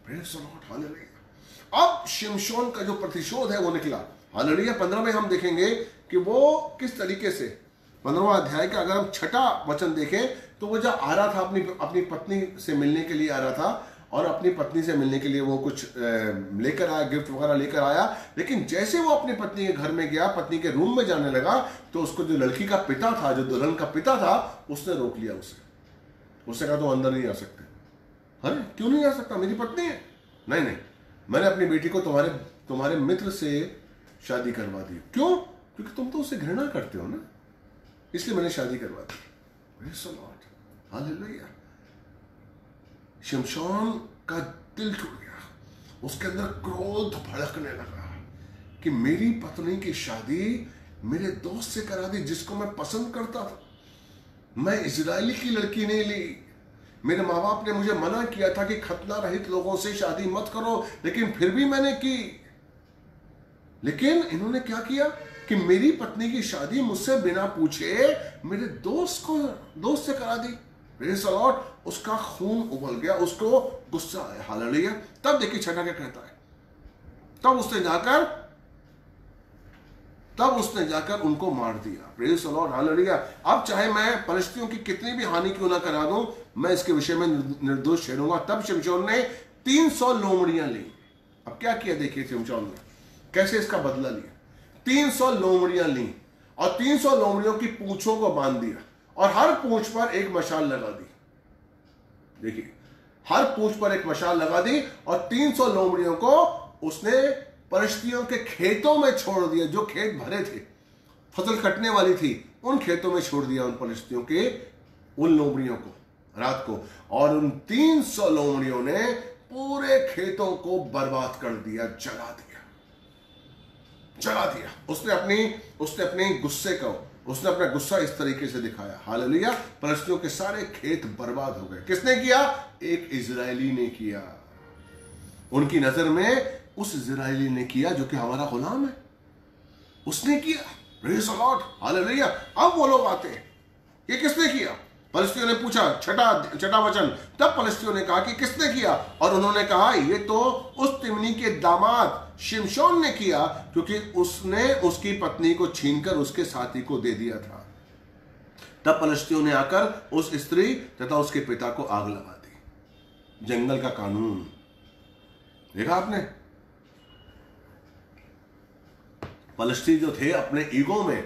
Praise the Lord, hallelujah. अब शिमशोन का जो प्रतिशोध है वो निकला। हालेलुया। 15 में हम देखेंगे कि वो किस तरीके से, 15वां अध्याय का अगर हम 6वां वचन देखें तो वो जब आ रहा था अपनी पत्नी से मिलने के लिए आ रहा था, और अपनी पत्नी से मिलने के लिए वो कुछ लेकर आया, गिफ्ट वगैरह लेकर आया। लेकिन जैसे वो अपनी पत्नी के घर में गया, पत्नी के रूम में जाने लगा, तो उसको जो लड़की का पिता था, जो दुल्हन का पिता था, उसने रोक लिया उसे। उसने कहा तो अंदर नहीं आ सकते। अरे क्यों नहीं आ सकता, मेरी पत्नी है। नहीं नहीं, मैंने अपनी बेटी को तुम्हारे मित्र से शादी करवा दी। क्यों? क्योंकि तुम तो उससे घृणा करते हो ना, इसलिए मैंने शादी करवा दी। Praise the Lord, hallelujah. शिमशोन का दिल टूट गया, उसके अंदर क्रोध भड़कने लगा कि मेरी पत्नी की शादी मेरे दोस्त से करा दी जिसको मैं पसंद करता था। मैं इजरायली की लड़की नहीं ली। मेरे माँ बाप ने मुझे मना किया था कि खतना रहित लोगों से शादी मत करो, लेकिन फिर भी मैंने की। लेकिन इन्होंने क्या किया कि मेरी पत्नी की शादी मुझसे बिना पूछे मेरे दोस्त से करा दी। Praise the Lord. उसका खून उबल गया, उसको गुस्सा आया। हालेलुया। तब देखिए 6 क्या कहता है, तब उसने जाकर उनको मार दिया। Praise the Lord, hallelujah. अब चाहे मैं फलिस्तियों की कितनी भी हानि क्यों ना करा दूं, मैं इसके विषय में निर्दोष ठहरूंगा। तब शिमशोन ने 300 लोमड़ियां ली। अब क्या किया देखिए शिमशोन ने कैसे इसका बदला लिया। 300 लोमड़ियां ली और 300 लोमड़ियों की पूंछों को बांध दिया और हर पूंछ पर एक मशाल लगा दी। देखिए, हर पूंछ पर एक मशाल लगा दी और 300 लोमड़ियों को उसने फलिस्तियों के खेतों में छोड़ दिया। जो खेत भरे थे, फसल कटने वाली थी, उन खेतों में छोड़ दिया उन फलिस्तियों के उन लोमड़ियों को रात को। और उन 300 लोमड़ियों ने पूरे खेतों को बर्बाद कर दिया, जला दिया। उसने अपना गुस्सा इस तरीके से दिखाया। हालेलुया। फलिस्तियों के सारे खेत बर्बाद हो गए। किसने किया? एक इजरायली ने किया। उनकी नजर में उस इजरायली ने किया जो कि हमारा गुलाम है, उसने किया। Praise the Lord, hallelujah. अब वो लोग आते हैं, ये किसने किया? फलिस्तियों ने पूछा, छठा वचन, तब फलिस्तियों ने कहा कि किसने किया? और उन्होंने कहा ये तो उस तिमनी के दामाद शिमशोन ने किया, क्योंकि उसने उसकी पत्नी को छीनकर उसके साथी को दे दिया था। तब फलिस्तियों ने आकर उस स्त्री तथा उसके पिता को आग लगा दी। जंगल का कानून देखा आपने? फलिस्ती जो थे अपने ईगो में,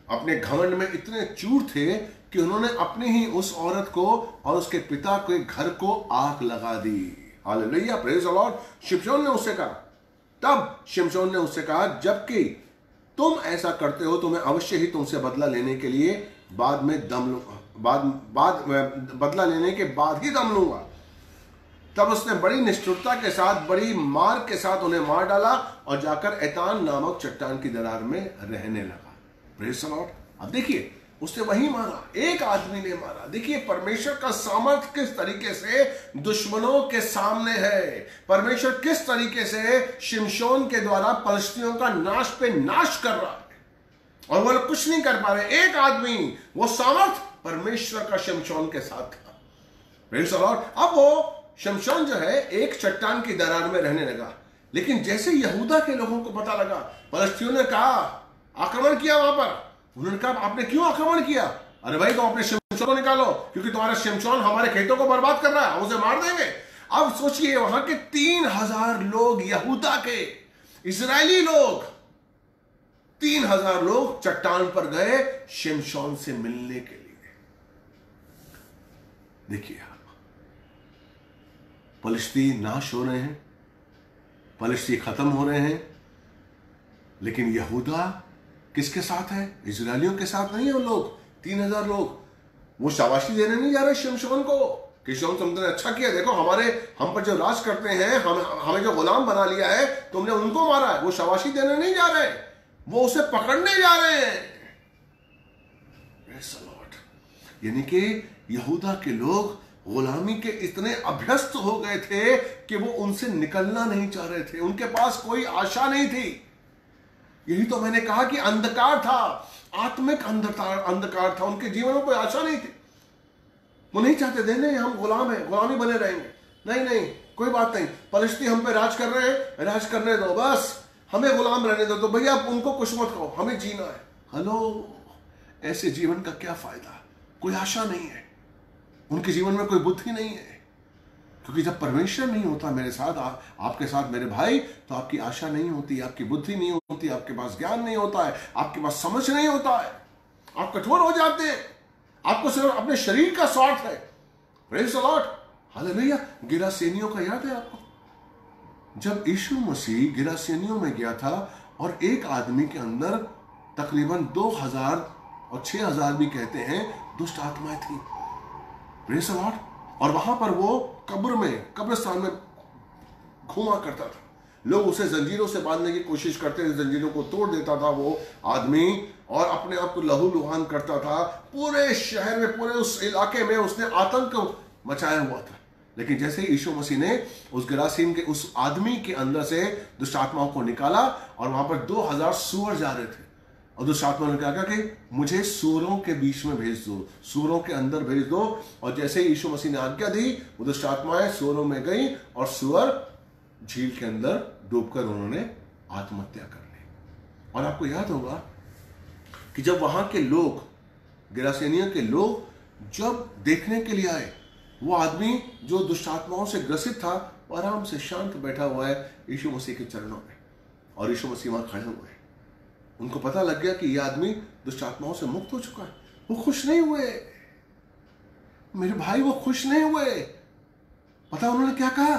अपने घमंड में इतने चूर थे कि उन्होंने अपनी ही उस औरत को और उसके पिता के घर को आग लगा दी। Hallelujah, praise the Lord. शिमशोन ने उससे कहा, तब शिमशोन ने उससे कहा, जबकि तुम ऐसा करते हो तो मैं अवश्य ही तुमसे बदला लेने के लिए बदला लेने के बाद ही दम लूंगा। तब उसने बड़ी निष्ठुरता के साथ, बड़ी मार के साथ उन्हें मार डाला और जाकर एतान नामक चट्टान की दरार में रहने लगा। Praise the Lord. अब देखिए, उसने वही मारा, एक आदमी ने मारा। देखिए परमेश्वर का सामर्थ्य किस तरीके से दुश्मनों के सामने है। परमेश्वर किस तरीके से शिमशोन के द्वारा फलिस्तियों का नाश पे नाश कर रहा है, और वो लोग कुछ नहीं कर पा रहे। एक आदमी, वो सामर्थ परमेश्वर का शिमशोन के साथ था। Praise the Lord. अब वो शिमशोन जो है एक चट्टान की दरार में रहने लगा, लेकिन जैसे यहूदा के लोगों को पता लगा, फलिस्तियों ने कहा, आक्रमण किया वहां पर। उन्होंने कहा, आपने क्यों आक्रमण किया? अरे भाई, तुम अपने शिमशोन को निकालो, क्योंकि तुम्हारा शिमशोन हमारे खेतों को बर्बाद कर रहा है, हम उसे मार देंगे। अब सोचिए, वहां के 3000 लोग, यहूदा के इजरायली लोग, 3000 लोग चट्टान पर गए शिमशोन से मिलने के लिए। देखिए, फलिस्ती नाश हो रहे हैं, फलिस्ती खत्म हो रहे हैं, लेकिन यहूदा किसके साथ है? इजरायलियों के साथ नहीं है। वो लोग 3000 लोग, वो शाबाशी देने नहीं जा रहे शिमशोन को कि शिमशोन तुमने अच्छा किया, देखो हम पर जो राज करते हैं, हमें जो गुलाम बना लिया है, तुमने उनको मारा है। वो शाबाशी देने नहीं जा रहे, वो उसे पकड़ने जा रहे हैं। यानी कि यहूदा के लोग गुलामी के इतने अभ्यस्त हो गए थे कि वो उनसे निकलना नहीं चाह रहे थे। उनके पास कोई आशा नहीं थी। यही तो मैंने कहा कि अंधकार था, आत्मिक अंधकार था। उनके जीवन में कोई आशा नहीं थी। वो नहीं चाहते थे, नहीं हम गुलाम हैं, गुलामी बने रहेंगे, नहीं कोई बात नहीं, फलिस्ती हम पे राज कर रहे हैं, राज करने दो, बस हमें गुलाम रहने दो। तो भैया उनको कुछ मत कहो, हमें जीना है। हेलो, ऐसे जीवन का क्या फायदा? कोई आशा नहीं है, उनके जीवन में कोई बुद्धि नहीं है। क्योंकि जब परमेश्वर नहीं होता मेरे साथ, आपके साथ मेरे भाई, तो आपकी आशा नहीं होती, आपकी बुद्धि नहीं होती, आपके पास ज्ञान नहीं होता है, आपके पास समझ नहीं होता है, आप कठोर हो जाते हैं, आपको सिर्फ अपने शरीर का स्वार्थ है। Praise the Lord, hallelujah. गिरासेनियों का याद है आपको? जब यीशु मसीह गिरासेनियों में गया था और एक आदमी के अंदर तकरीबन 2000 और 6000 भी कहते हैं दुष्ट आत्माएं थी। Praise the Lord. और वहां पर वो कब्रिस्तान में घूमा करता था। लोग उसे जंजीरों से बांधने की कोशिश करते थे, जंजीरों को तोड़ देता था वो आदमी, और अपने आप को लहूलुहान करता था। पूरे शहर में, पूरे उस इलाके में उसने आतंक मचाया हुआ था। लेकिन जैसे ही यीशु मसीह ने उस गिरासीन के उस आदमी के अंदर से दुष्ट आत्माओं को निकाला, और वहां पर 2000 सूअर जा रहे थे, और दुष्ट आत्मा ने कहा कि मुझे सूअरों के बीच में भेज दो, सूअरों के अंदर भेज दो। और जैसे ही यीशु मसीह ने आज्ञा दी, वो दुष्ट आत्माएं सूअरों में गई, और सूअर झील के अंदर डूबकर उन्होंने आत्महत्या कर ली। और आपको याद होगा कि जब वहां के लोग, गिरासेनियों के लोग जब देखने के लिए आए, वो आदमी जो दुष्ट आत्माओं से ग्रसित था, वो आराम से शांत बैठा हुआ है यीशु मसीह के चरणों में, और यीशु मसीह वहां खड़े हुए हैं। उनको पता लग गया कि ये आदमी दुष्ट आत्माओं से मुक्त हो चुका है। वो खुश नहीं हुए मेरे भाई, वो खुश नहीं हुए। पता उन्होंने क्या कहा?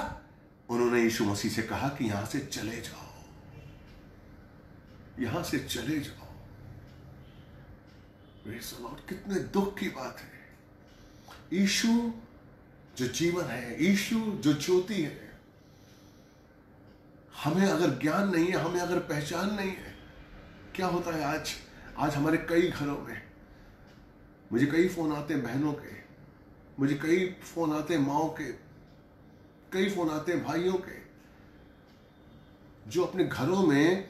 उन्होंने यीशु मसीह से कहा कि यहां से चले जाओ, यहां से चले जाओ। कितने दुख की बात है। यीशु जो जीवन है, यीशु जो ज्योति है, हमें अगर ज्ञान नहीं है, हमें अगर पहचान नहीं है, क्या होता है आज हमारे कई घरों में, मुझे कई फोन आते हैं बहनों के, मुझे कई फोन आते हैं माओ के, कई फोन आते हैं भाइयों के, जो अपने घरों में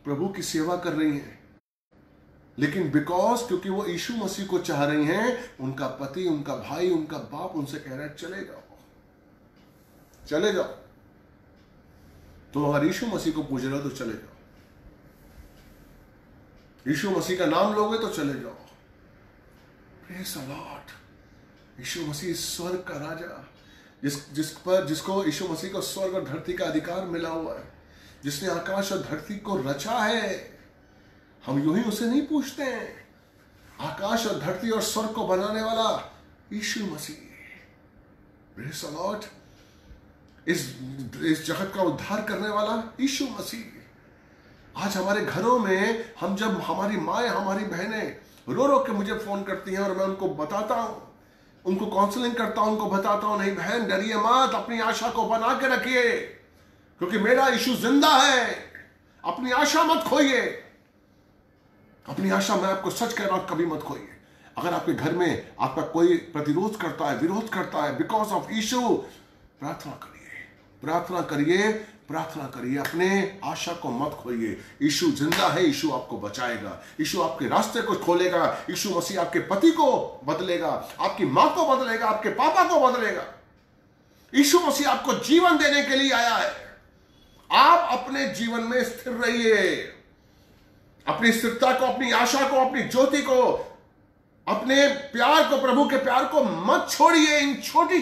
प्रभु की सेवा कर रही हैं, लेकिन क्योंकि वो यीशु मसीह को चाह रही हैं, उनका पति, उनका भाई, उनका बाप उनसे कह रहा है चले जाओ, चले जाओ। तुम अगर यीशु मसीह को पूज रहे हो तो चले जाओ, यीशु मसीह का नाम लोगे तो चले जाओ। Praise the Lord. यीशु मसीह स्वर्ग का राजा, जिसको यीशु मसीह को स्वर्ग और धरती का अधिकार मिला हुआ है, जिसने आकाश और धरती को रचा है। हम यूं ही उसे नहीं पूछते हैं। आकाश और धरती और स्वर्ग को बनाने वाला यीशु मसीह, प्रेज़ द लॉर्ड। इस जगत का उद्धार करने वाला यीशु मसीह। आज हमारे घरों में हम जब हमारी माएँ, हमारी बहनें रो रो के मुझे फोन करती हैं और मैं उनको बताता हूं, उनको काउंसलिंग करता हूं, उनको बताता हूं, नहीं बहन डरिए मत, अपनी आशा को बना के रखिए, क्योंकि मेरा यीशु जिंदा है। अपनी आशा मत खोइए, अपनी आशा, मैं आपको सच कह रहा हूं, कभी मत खोइए। अगर आपके घर में आपका कोई प्रतिरोध करता है, विरोध करता है बिकॉज ऑफ यीशु, प्रार्थना करिए, प्रार्थना करिए, प्रार्थना करिए। अपने आशा को मत खोइए। यीशु जिंदा है, यीशु आपको बचाएगा, यीशु आपके रास्ते को खोलेगा, यीशु मसीह आपके पति को बदलेगा, आपकी मां को बदलेगा, आपके पापा को बदलेगा। यीशु मसीह आपको जीवन देने के लिए आया है। आप अपने जीवन में स्थिर रहिए, अपनी स्थिरता को, अपनी आशा को, अपनी ज्योति को, अपने प्यार को, प्रभु के प्यार को मत छोड़िए इन छोटी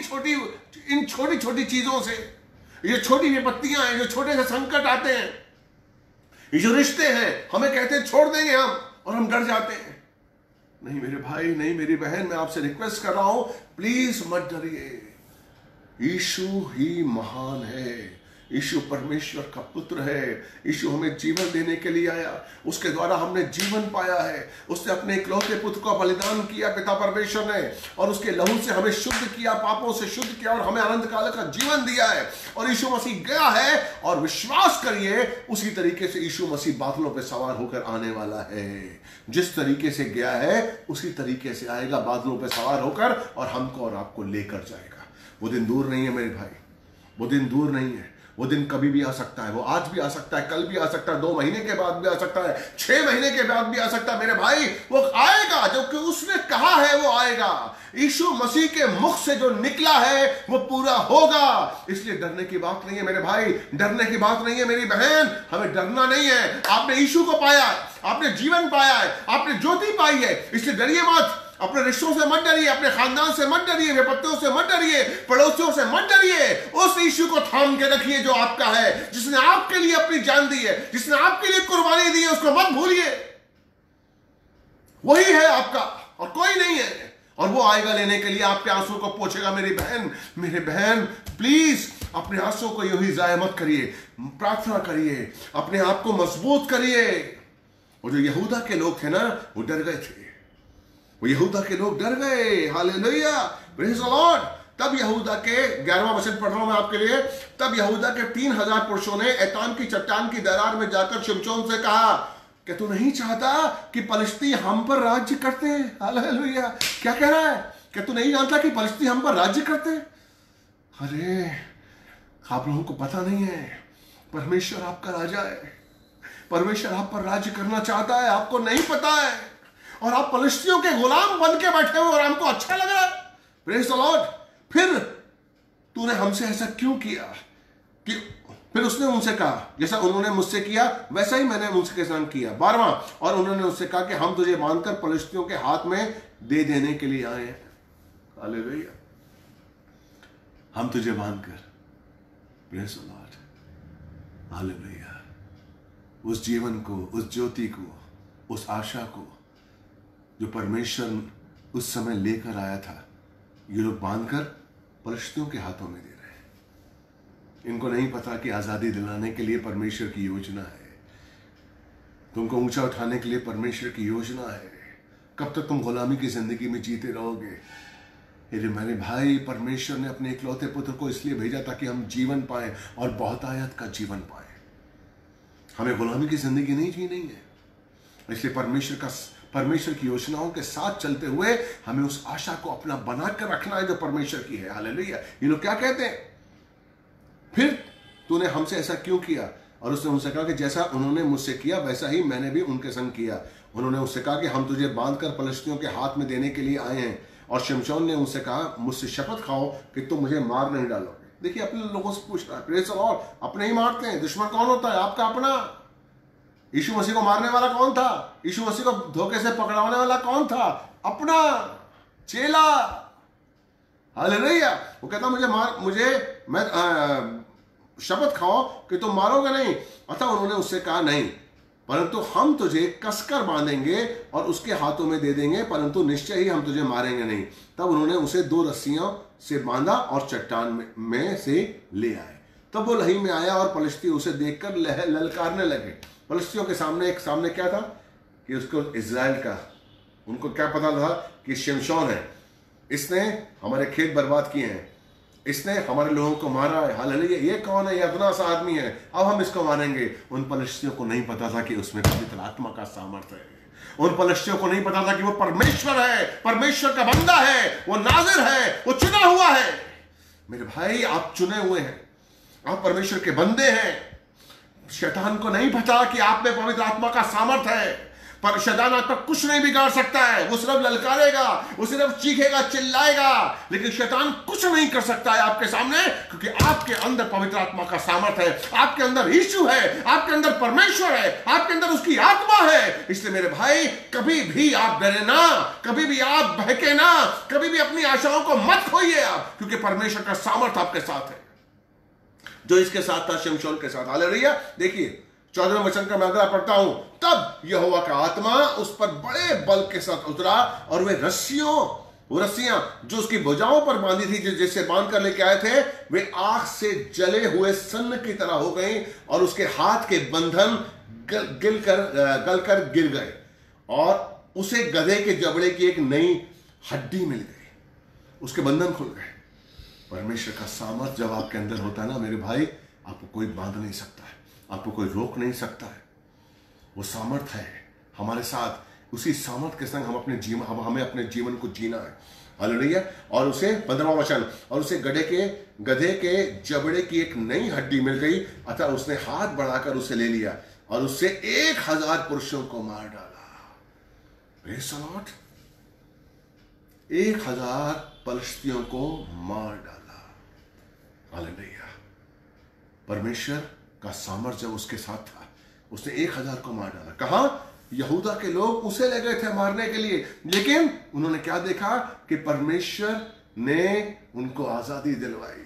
छोटी चीजों से। ये छोटी विपत्तियां हैं, जो छोटे से संकट आते हैं, ये जो रिश्ते हैं, हमें कहते हैं छोड़ देंगे हम, और हम डर जाते हैं। नहीं मेरे भाई, नहीं मेरी बहन, मैं आपसे रिक्वेस्ट कर रहा हूं, प्लीज मत डरिए। यीशु ही महान है, यीशु परमेश्वर का पुत्र है। यीशु हमें जीवन देने के लिए आया, उसके द्वारा हमने जीवन पाया है। उसने अपने इकलौते पुत्र का बलिदान किया पिता परमेश्वर ने, और उसके लहू से हमें शुद्ध किया, पापों से शुद्ध किया, और हमें अनंत काल का जीवन दिया है। और यीशु मसीह गया है, और विश्वास करिए उसी तरीके से यीशु मसीह बादलों पर सवार होकर आने वाला है। जिस तरीके से गया है उसी तरीके से आएगा, बादलों पर सवार होकर, और हमको और आपको लेकर जाएगा। वो दिन दूर नहीं है मेरे भाई, वो दिन दूर नहीं है। वो दिन कभी भी आ सकता है, वो आज भी आ सकता है, कल भी आ सकता है, 2 महीने के बाद भी आ सकता है, 6 महीने के बाद भी आ सकता है। मेरे भाई वो आएगा, जो कि उसने कहा है वो आएगा। यीशु मसीह के मुख से जो निकला है वो पूरा होगा। इसलिए डरने की बात नहीं है मेरे भाई, डरने की बात नहीं है मेरी बहन, हमें डरना नहीं है। आपने यीशु को पाया, आपने जीवन पाया है, आपने ज्योति पाई है, इसलिए डरिए मत। अपने रिश्तों से मत डरिए, अपने खानदान से मत डरिए, विपत्तियों से मत डरिए, पड़ोसियों से मत डरिए। उस यीशु को थाम के रखिए जो आपका है, जिसने आपके लिए अपनी जान दी है, जिसने आपके लिए कुर्बानी दी है, उसको मत भूलिए। वही है आपका और कोई नहीं है, और वो आएगा लेने के लिए, आपके आंसू को पोंछेगा। मेरी बहन, मेरे बहन, प्लीज अपने आंसू को यूं ही जाया मत करिए, प्रार्थना करिए, अपने आप को मजबूत करिए। और जो यहूदा के लोग थे ना, वो डर गए थे, वो यहूदा के लोग डर गए। Hallelujah, praise the Lord. तब यहूदा के 11वां वचन पढ़ रहा हूं मैं आपके लिए। तब यहूदा के 3000 पुरुषों ने एताम की चट्टान की दरार में जाकर शिमशोन से कहा कि तू नहीं चाहता कि पलिश्ती हम पर राज्य करते हैं। हालेलुया, क्या कह रहा है कि तू नहीं जानता कि पलिश्ती हम पर राज्य करते हैं। अरे आप लोगों को पता नहीं है, परमेश्वर आपका राजा है, परमेश्वर आप पर राज्य करना चाहता है, आपको नहीं पता है, और आप पलिश्तियों के गुलाम बन के बैठे हो और हमको अच्छा लग रहा है। Praise the Lord. फिर तूने हमसे ऐसा क्यों किया? कि फिर उसने उनसे कहा, जैसा उन्होंने मुझसे किया वैसा ही मैंने उनके संग किया। 12वां, और उन्होंने उससे कहा कि हम तुझे बांधकर पलिश्तियों के हाथ में दे देने के लिए आए हैं। हालेलुया, हम तुझे बांधकर, प्रेज़ द लॉर्ड, हालेलुया, उस जीवन को, उस ज्योति को, उस आशा को जो परमेश्वर उस समय लेकर आया था, ये लोग बांधकर पलिश्तियों के हाथों में दे रहे हैं। इनको नहीं पता कि आजादी दिलाने के लिए परमेश्वर की योजना है, तुमको ऊंचा उठाने के लिए परमेश्वर की योजना है। कब तक तुम गुलामी की जिंदगी में जीते रहोगे? अरे मेरे भाई, परमेश्वर ने अपने इकलौते पुत्र को इसलिए भेजा ताकि हम जीवन पाए, और बहुतायत का जीवन पाए। हमें गुलामी की जिंदगी नहीं जीनी है। इसलिए परमेश्वर की योजनाओं के साथ चलते हुए हमें उस आशा को अपना बनाकर रखना है जो परमेश्वर की है। हालेलुया। ये लोग क्या कहते हैं? फिर तूने हमसे ऐसा क्यों किया? और उसने उनसे कहा कि जैसा उन्होंने मुझसे किया वैसा ही मैंने भी उनके संग किया। उन्होंने उससे कहा कि हम तुझे बांधकर फलिश्तियों के हाथ में देने के लिए आए हैं। और शिमशोन ने उनसे कहा, मुझसे शपथ खाओ कि तुम मुझे मार नहीं डालोगे। देखिए अपने लोगों से पूछ रहा है, प्रेज़ द लॉर्ड, अपने ही मारते हैं। दुश्मन कौन होता है? आपका अपना। यीशु मसीह को मारने वाला कौन था? यीशु मसीह को धोखे से पकड़ाने वाला कौन था? अपना चेला। हालेलुया। वो कहता मैं शपथ खाओ कि तुम मारोगे नहीं। अतः उन्होंने उससे कहा, नहीं, परंतु हम तुझे कसकर बांधेंगे और उसके हाथों में दे देंगे, परंतु निश्चय ही हम तुझे मारेंगे नहीं। तब उन्होंने उसे 2 रस्सियों से बांधा और चट्टान में से ले आए। तब वो लही में आया और फलिश्ती उसे देखकर ललकारने लगे। फलिश्तियों के सामने क्या था कि उसको इजराइल का, उनको क्या पता था कि शिमशोन है, इसने हमारे खेत बर्बाद किए हैं, इसने हमारे लोगों को मारा है। हालेलुया। ये कौन है? ये अदना सा आदमी है, अब हम इसको मारेंगे। उन फलिश्तियों को नहीं पता था कि उसमें पवित्र आत्मा का सामर्थ्य है। उन फलिश्तियों को नहीं पता था कि वो परमेश्वर है, परमेश्वर का बंदा है, वो नाज़िर है, वो चुना हुआ है। मेरे भाई, आप चुने हुए हैं, आप परमेश्वर के बंदे हैं। शैतान को नहीं पता कि आप में पवित्र आत्मा का सामर्थ्य है। पर शैतान आप तक कुछ नहीं बिगाड़ सकता है। वो सिर्फ ललकारेगा, वो सिर्फ चीखेगा, चिल्लाएगा, लेकिन शैतान कुछ नहीं कर सकता है आपके सामने, क्योंकि आपके अंदर पवित्र आत्मा का सामर्थ्य है। आपके अंदर यीशु है, आपके अंदर परमेश्वर है, आपके अंदर उसकी आत्मा है। इसलिए मेरे भाई, कभी भी आप डरे ना, कभी भी आप बहके ना, कभी भी अपनी आशाओं को मत खोइए आप, क्योंकि परमेश्वर का सामर्थ्य आपके साथ है, जो इसके साथ था शिमशोन के साथ। हालेलुया। देखिए 14वें वचन का मैं अगला पढ़ता हूं। तब यहोवा का आत्मा उस पर बड़े बल के साथ उतरा और वो रस्सियां जो उसकी भुजाओं पर बांधी थी, जिससे बांध कर लेके आए थे, वे आग से जले हुए सन्न की तरह हो गई और उसके हाथ के बंधन गलकर गिर गए और उसे गधे के जबड़े की एक नई हड्डी मिल गई, उसके बंधन खुल गए। परमेश्वर का सामर्थ्य जब आपके अंदर होता है ना मेरे भाई, आपको कोई बांध नहीं सकता है, आपको कोई रोक नहीं सकता है। वो सामर्थ्य है हमारे साथ। उसी सामर्थ्य के संग हमें अपने जीवन को जीना है। हालेलुया। और उसे 15वां वचन, और उसे गधे के जबड़े की एक नई हड्डी मिल गई, अतः उसने हाथ बढ़ाकर उसे ले लिया और उससे 1000 पुरुषों को मार डाला। Praise the Lord. 1000 फलिश्तियों को मार डाला। हालेलुया। परमेश्वर का सामर्थ्य जब उसके साथ था, उसने 1000 को मार डाला। कहां? यहूदा के लोग उसे ले गए थे मारने के लिए, लेकिन उन्होंने क्या देखा कि परमेश्वर ने उनको आजादी दिलवाई।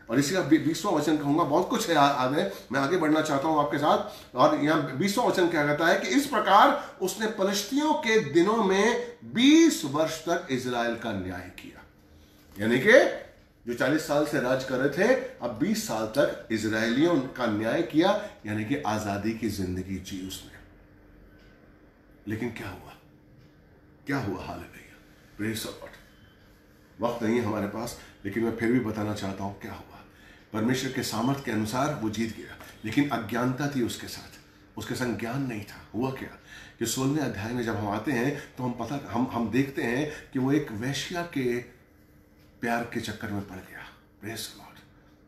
और इसी का 20वां वचन कहूंगा, बहुत कुछ है आगे, मैं आगे बढ़ना चाहता हूं आपके साथ। और यहां 20वां वचन क्या कहता है कि इस प्रकार उसने फलिश्तियों के दिनों में 20 वर्ष तक इजराइल का न्याय किया। यानी कि जो 40 साल से राज कर रहे थे, अब 20 साल तक इजरायलियों का न्याय किया, यानी कि आजादी की जिंदगी जी उसने। लेकिन क्या हुआ? हालेलुया। Praise the Lord. वक्त नहीं है हमारे पास, लेकिन मैं फिर भी बताना चाहता हूं क्या हुआ। परमेश्वर के सामर्थ्य के अनुसार वो जीत गया, लेकिन अज्ञानता थी उसके साथ, उसके संग ज्ञान नहीं था। हुआ क्या कि 16वें अध्याय में जब हम आते हैं तो हम देखते हैं कि वो एक वेश्या के प्यार के चक्कर में पड़ गया। Praise the Lord.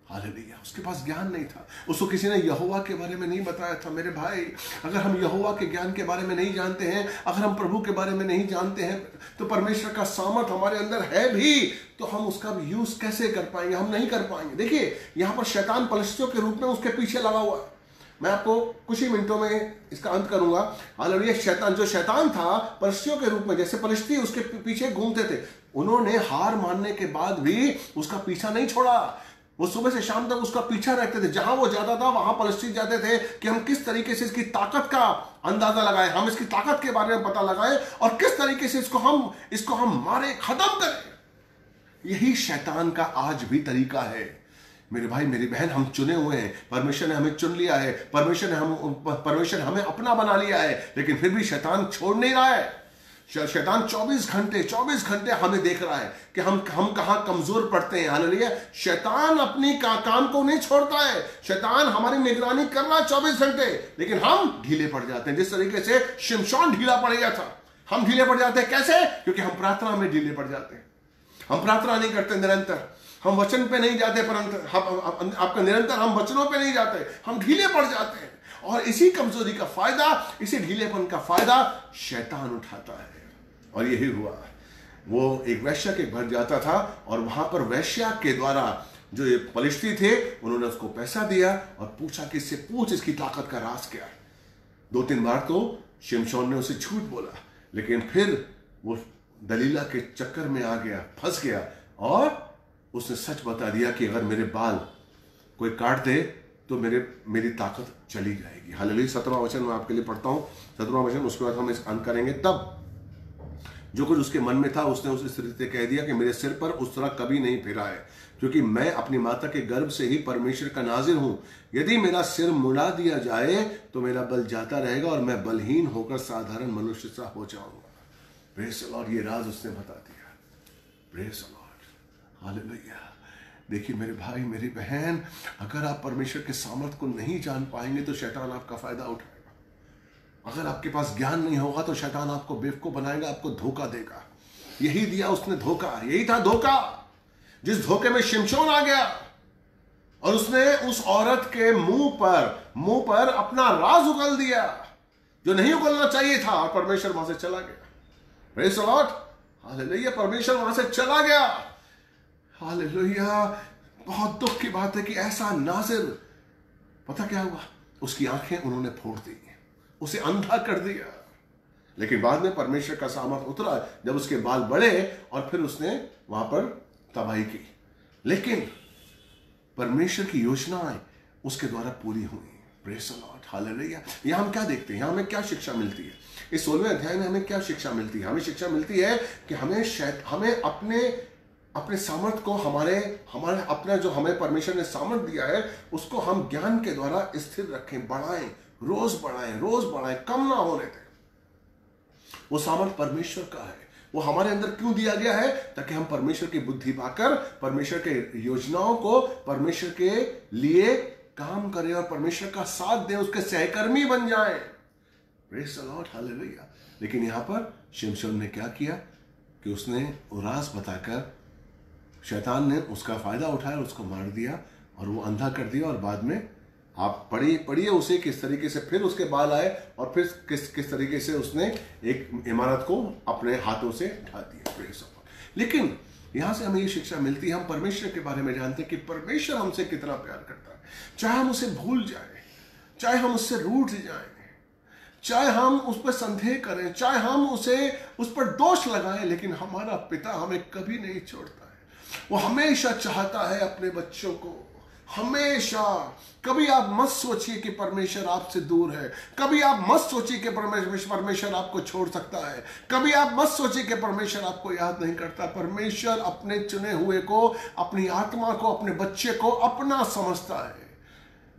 हालेलुया। उसके पास ज्ञान नहीं था, उसको किसी ने यहोवा के बारे में नहीं बताया था। मेरे भाई, अगर हम यहोवा के ज्ञान के बारे में नहीं जानते हैं, अगर हम प्रभु के बारे में नहीं जानते हैं, तो परमेश्वर का सामर्थ्य हमारे अंदर है भी, तो हम उसका भी यूज कैसे कर पाएंगे? हम नहीं कर पाएंगे। देखिए यहां पर शैतान फलिश्तियों के रूप में उसके पीछे लगा हुआ है। मैं आपको कुछ ही मिनटों में इसका अंत करूंगा। हालेलुया। शैतान था फलिश्तियों के रूप में, जैसे फलिश्ती उसके पीछे घूमते थे, उन्होंने हार मानने के बाद भी उसका पीछा नहीं छोड़ा। वो सुबह से शाम तक उसका पीछा रखते थे। जहां वो जाता था वहां फलिश्ती जाते थे कि हम किस तरीके से इसकी ताकत का अंदाजा लगाएं, हम इसकी ताकत के बारे में पता लगाएं और किस तरीके से इसको हम मारे, खत्म करें। यही शैतान का आज भी तरीका है। मेरे भाई मेरी बहन, हम चुने हुए हैं, परमेश्वर ने हमें चुन लिया है, परमेश्वर ने हमें अपना बना लिया है, लेकिन फिर भी शैतान छोड़ नहीं रहा है। शैतान 24 घंटे हमें देख रहा है कि हम कहां कमजोर पड़ते हैं। हालेलुया। शैतान अपनी काम को नहीं छोड़ता है। शैतान हमारी निगरानी कर रहा है 24 घंटे, लेकिन हम ढीले पड़ जाते हैं। जिस तरीके से शिमशोन ढीला पड़ गया था, हम ढीले पड़ जाते हैं। कैसे? क्योंकि हम प्रार्थना में ढीले पड़ जाते हैं। हम प्रार्थना नहीं करते निरंतर, हम वचन पे नहीं जाते, परंतु आपका निरंतर हम वचनों पे नहीं जाते, हम ढीले पड़ जाते हैं। और इसी कमजोरी का फायदा, इसी ढीलेपन का फायदा शैतान उठाता है। और यही हुआ, वो एक वैश्या के घर जाता था और वहां पर वैश्या के द्वारा जो ये पलिश्ती थे उन्होंने उसको पैसा दिया और पूछा कि इससे पूछ इसकी ताकत का राज क्या है। 2-3 बार तो शिमशोन ने उसे झूठ बोला, लेकिन फिर वो दलीला के चक्कर में आ गया, फंस गया और उसने सच बता दिया कि अगर मेरे बाल कोई काट दे तो मेरी ताकत चली जाएगी। हालेलुया। 17वां वचन मैं आपके लिए पढ़ता हूं, 17वां वचन, उसके बाद हम इस अंत करेंगे। तब जो कुछ उसके मन में था उसने उस स्त्री से कह दिया कि मेरे सिर पर उस तरह कभी नहीं फिरा है, क्योंकि मैं अपनी माता के गर्भ से ही परमेश्वर का नाजिर हूं। यदि मेरा सिर मुड़ा दिया जाए तो मेरा बल जाता रहेगा और मैं बलहीन होकर साधारण मनुष्य सा हो जाऊंगा। Praise the Lord. ये राज उसने बता दिया। Praise the Lord. हालेलुया। देखिए मेरे भाई, मेरी बहन, अगर आप परमेश्वर के सामर्थ को नहीं जान पाएंगे तो शैतान आपका फायदा उठाएगा। अगर आपके पास ज्ञान नहीं होगा तो शैतान आपको बेवकूफ बनाएगा, आपको धोखा देगा। यही दिया उसने धोखा, यही था धोखा, जिस धोखे में शिमशोन आ गया और उसने उस औरत के मुंह पर अपना राज उगल दिया जो नहीं उगलना चाहिए था, और परमेश्वर वहां से चला गया। Praise the Lord. हालेलुया। परमेश्वर वहां से चला गया। हालेलुया। बहुत दुख की बात है कि ऐसा नाज़िर, पता क्या हुआ, उसकी आंखें उन्होंने फोड़ दी, उसे अंधा कर दिया। लेकिन बाद में परमेश्वर का सामर्थ उतरा जब उसके बाल बढ़े और फिर उसने वहां पर तबाही की। लेकिन परमेश्वर की योजनाएं उसके द्वारा पूरी हुई। Praise the Lord. हालेलुया। यहां हम क्या देखते हैं, यहां हमें क्या शिक्षा मिलती है? इस 16वें अध्याय में हमें क्या शिक्षा मिलती है? हमें शिक्षा मिलती है कि हमें अपने सामर्थ को, हमारे अपना जो हमें परमेश्वर ने सामर्थ दिया है उसको हम ज्ञान के द्वारा स्थिर रखें, बढ़ाएं, रोज बढ़ाएं, कम ना होने दें। वो सामर्थ परमेश्वर का है। वो हमारे अंदर क्यों दिया गया है? ताकि हम परमेश्वर की बुद्धि पाकर परमेश्वर के योजनाओं को परमेश्वर के लिए काम करें और परमेश्वर का साथ दें, उसके सहकर्मी बन जाएं। Praise the Lord. हालेलुया। लेकिन यहां पर शिमशोन ने क्या किया कि उसने राज बताकर शैतान ने उसका फायदा उठाया, उसको मार दिया और वो अंधा कर दिया। और बाद में आप पढ़िए उसे किस तरीके से फिर उसके बाल आए और फिर किस तरीके से उसने एक इमारत को अपने हाथों से ढा दिया। Praise the Lord. लेकिन यहां से हमें ये शिक्षा मिलती है, हम परमेश्वर के बारे में जानते हैं कि परमेश्वर हमसे कितना प्यार करता है। चाहे हम उसे भूल जाए, चाहे हम उससे रूठ जाए, चाहे हम उस पर संदेह करें, चाहे हम उस पर दोष लगाएं, लेकिन हमारा पिता हमें कभी नहीं छोड़ता है। वो हमेशा चाहता है अपने बच्चों को, हमेशा। कभी आप मत सोचिए कि परमेश्वर आपसे दूर है। कभी आप मत सोचिए कि परमेश्वर आपको छोड़ सकता है। कभी आप मत सोचिए कि परमेश्वर आपको याद नहीं करता। परमेश्वर अपने चुने हुए को, अपनी आत्मा को, अपने बच्चे को अपना समझता है।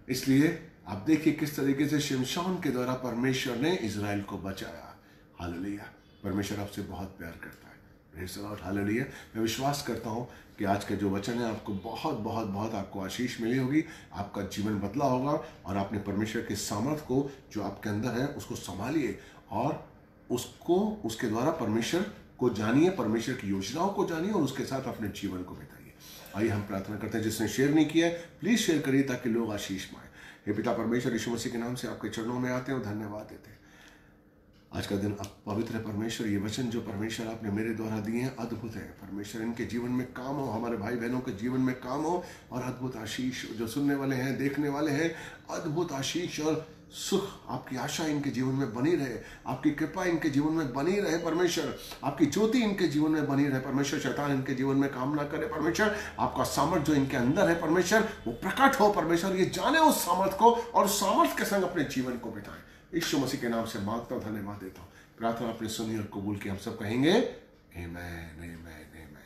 इसलिए आप देखिए किस तरीके से शिमशोन के द्वारा परमेश्वर ने इजराइल को बचाया। हालेलुया। परमेश्वर आपसे बहुत प्यार करता है। Praise the Lord. हालेलुया। मैं विश्वास करता हूं कि आज का जो वचन है आपको बहुत बहुत बहुत आपको आशीष मिली होगी, आपका जीवन बदला होगा और आपने परमेश्वर के सामर्थ को जो आपके अंदर है उसको संभालिए और उसके द्वारा परमेश्वर को जानिए, परमेश्वर की योजनाओं को जानिए और उसके साथ अपने जीवन को बिताइए। आइए हम प्रार्थना करते हैं। जिसने शेयर नहीं किया है प्लीज शेयर करिए ताकि लोग आशीष पाएं। हे पिता परमेश्वर, यीशु मसीह के नाम से आपके चरणों में आते हैं और धन्यवाद देते हैं। आज का दिन पवित्र है परमेश्वर। ये वचन जो परमेश्वर आपने मेरे द्वारा दिए हैं अद्भुत है परमेश्वर। इनके जीवन में काम हो, हमारे भाई बहनों के जीवन में काम हो और अद्भुत आशीष जो सुनने वाले हैं, देखने वाले हैं, अद्भुत आशीष और सुख, आपकी आशा इनके जीवन में बनी रहे, आपकी कृपा इनके जीवन में बनी रहे परमेश्वर, आपकी ज्योति इनके जीवन में बनी रहे परमेश्वर। शैतान इनके जीवन में काम ना करे परमेश्वर। आपका सामर्थ जो इनके अंदर है परमेश्वर वो प्रकट हो परमेश्वर। ये जाने उस सामर्थ को और सामर्थ के संग अपने जीवन को बिताएं। यीशु मसीह के नाम से मांगता हूं, धन्यवाद देता हूं। प्रार्थना आपने सुनी और कबूल की। हम सब कहेंगे आमेन, आमेन, आमेन।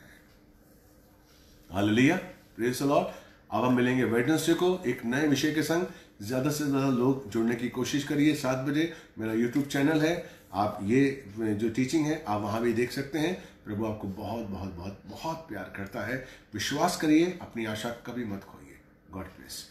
हालेलुया। Praise the Lord. अब हम मिलेंगे वेडनेसडे को एक नए विषय के संग। ज्यादा से ज्यादा लोग जुड़ने की कोशिश करिए। 7 बजे मेरा यूट्यूब चैनल है, आप ये जो टीचिंग है आप वहां भी देख सकते हैं। प्रभु आपको बहुत बहुत बहुत बहुत प्यार करता है। विश्वास करिए, अपनी आशा कभी मत खोइए। God bless.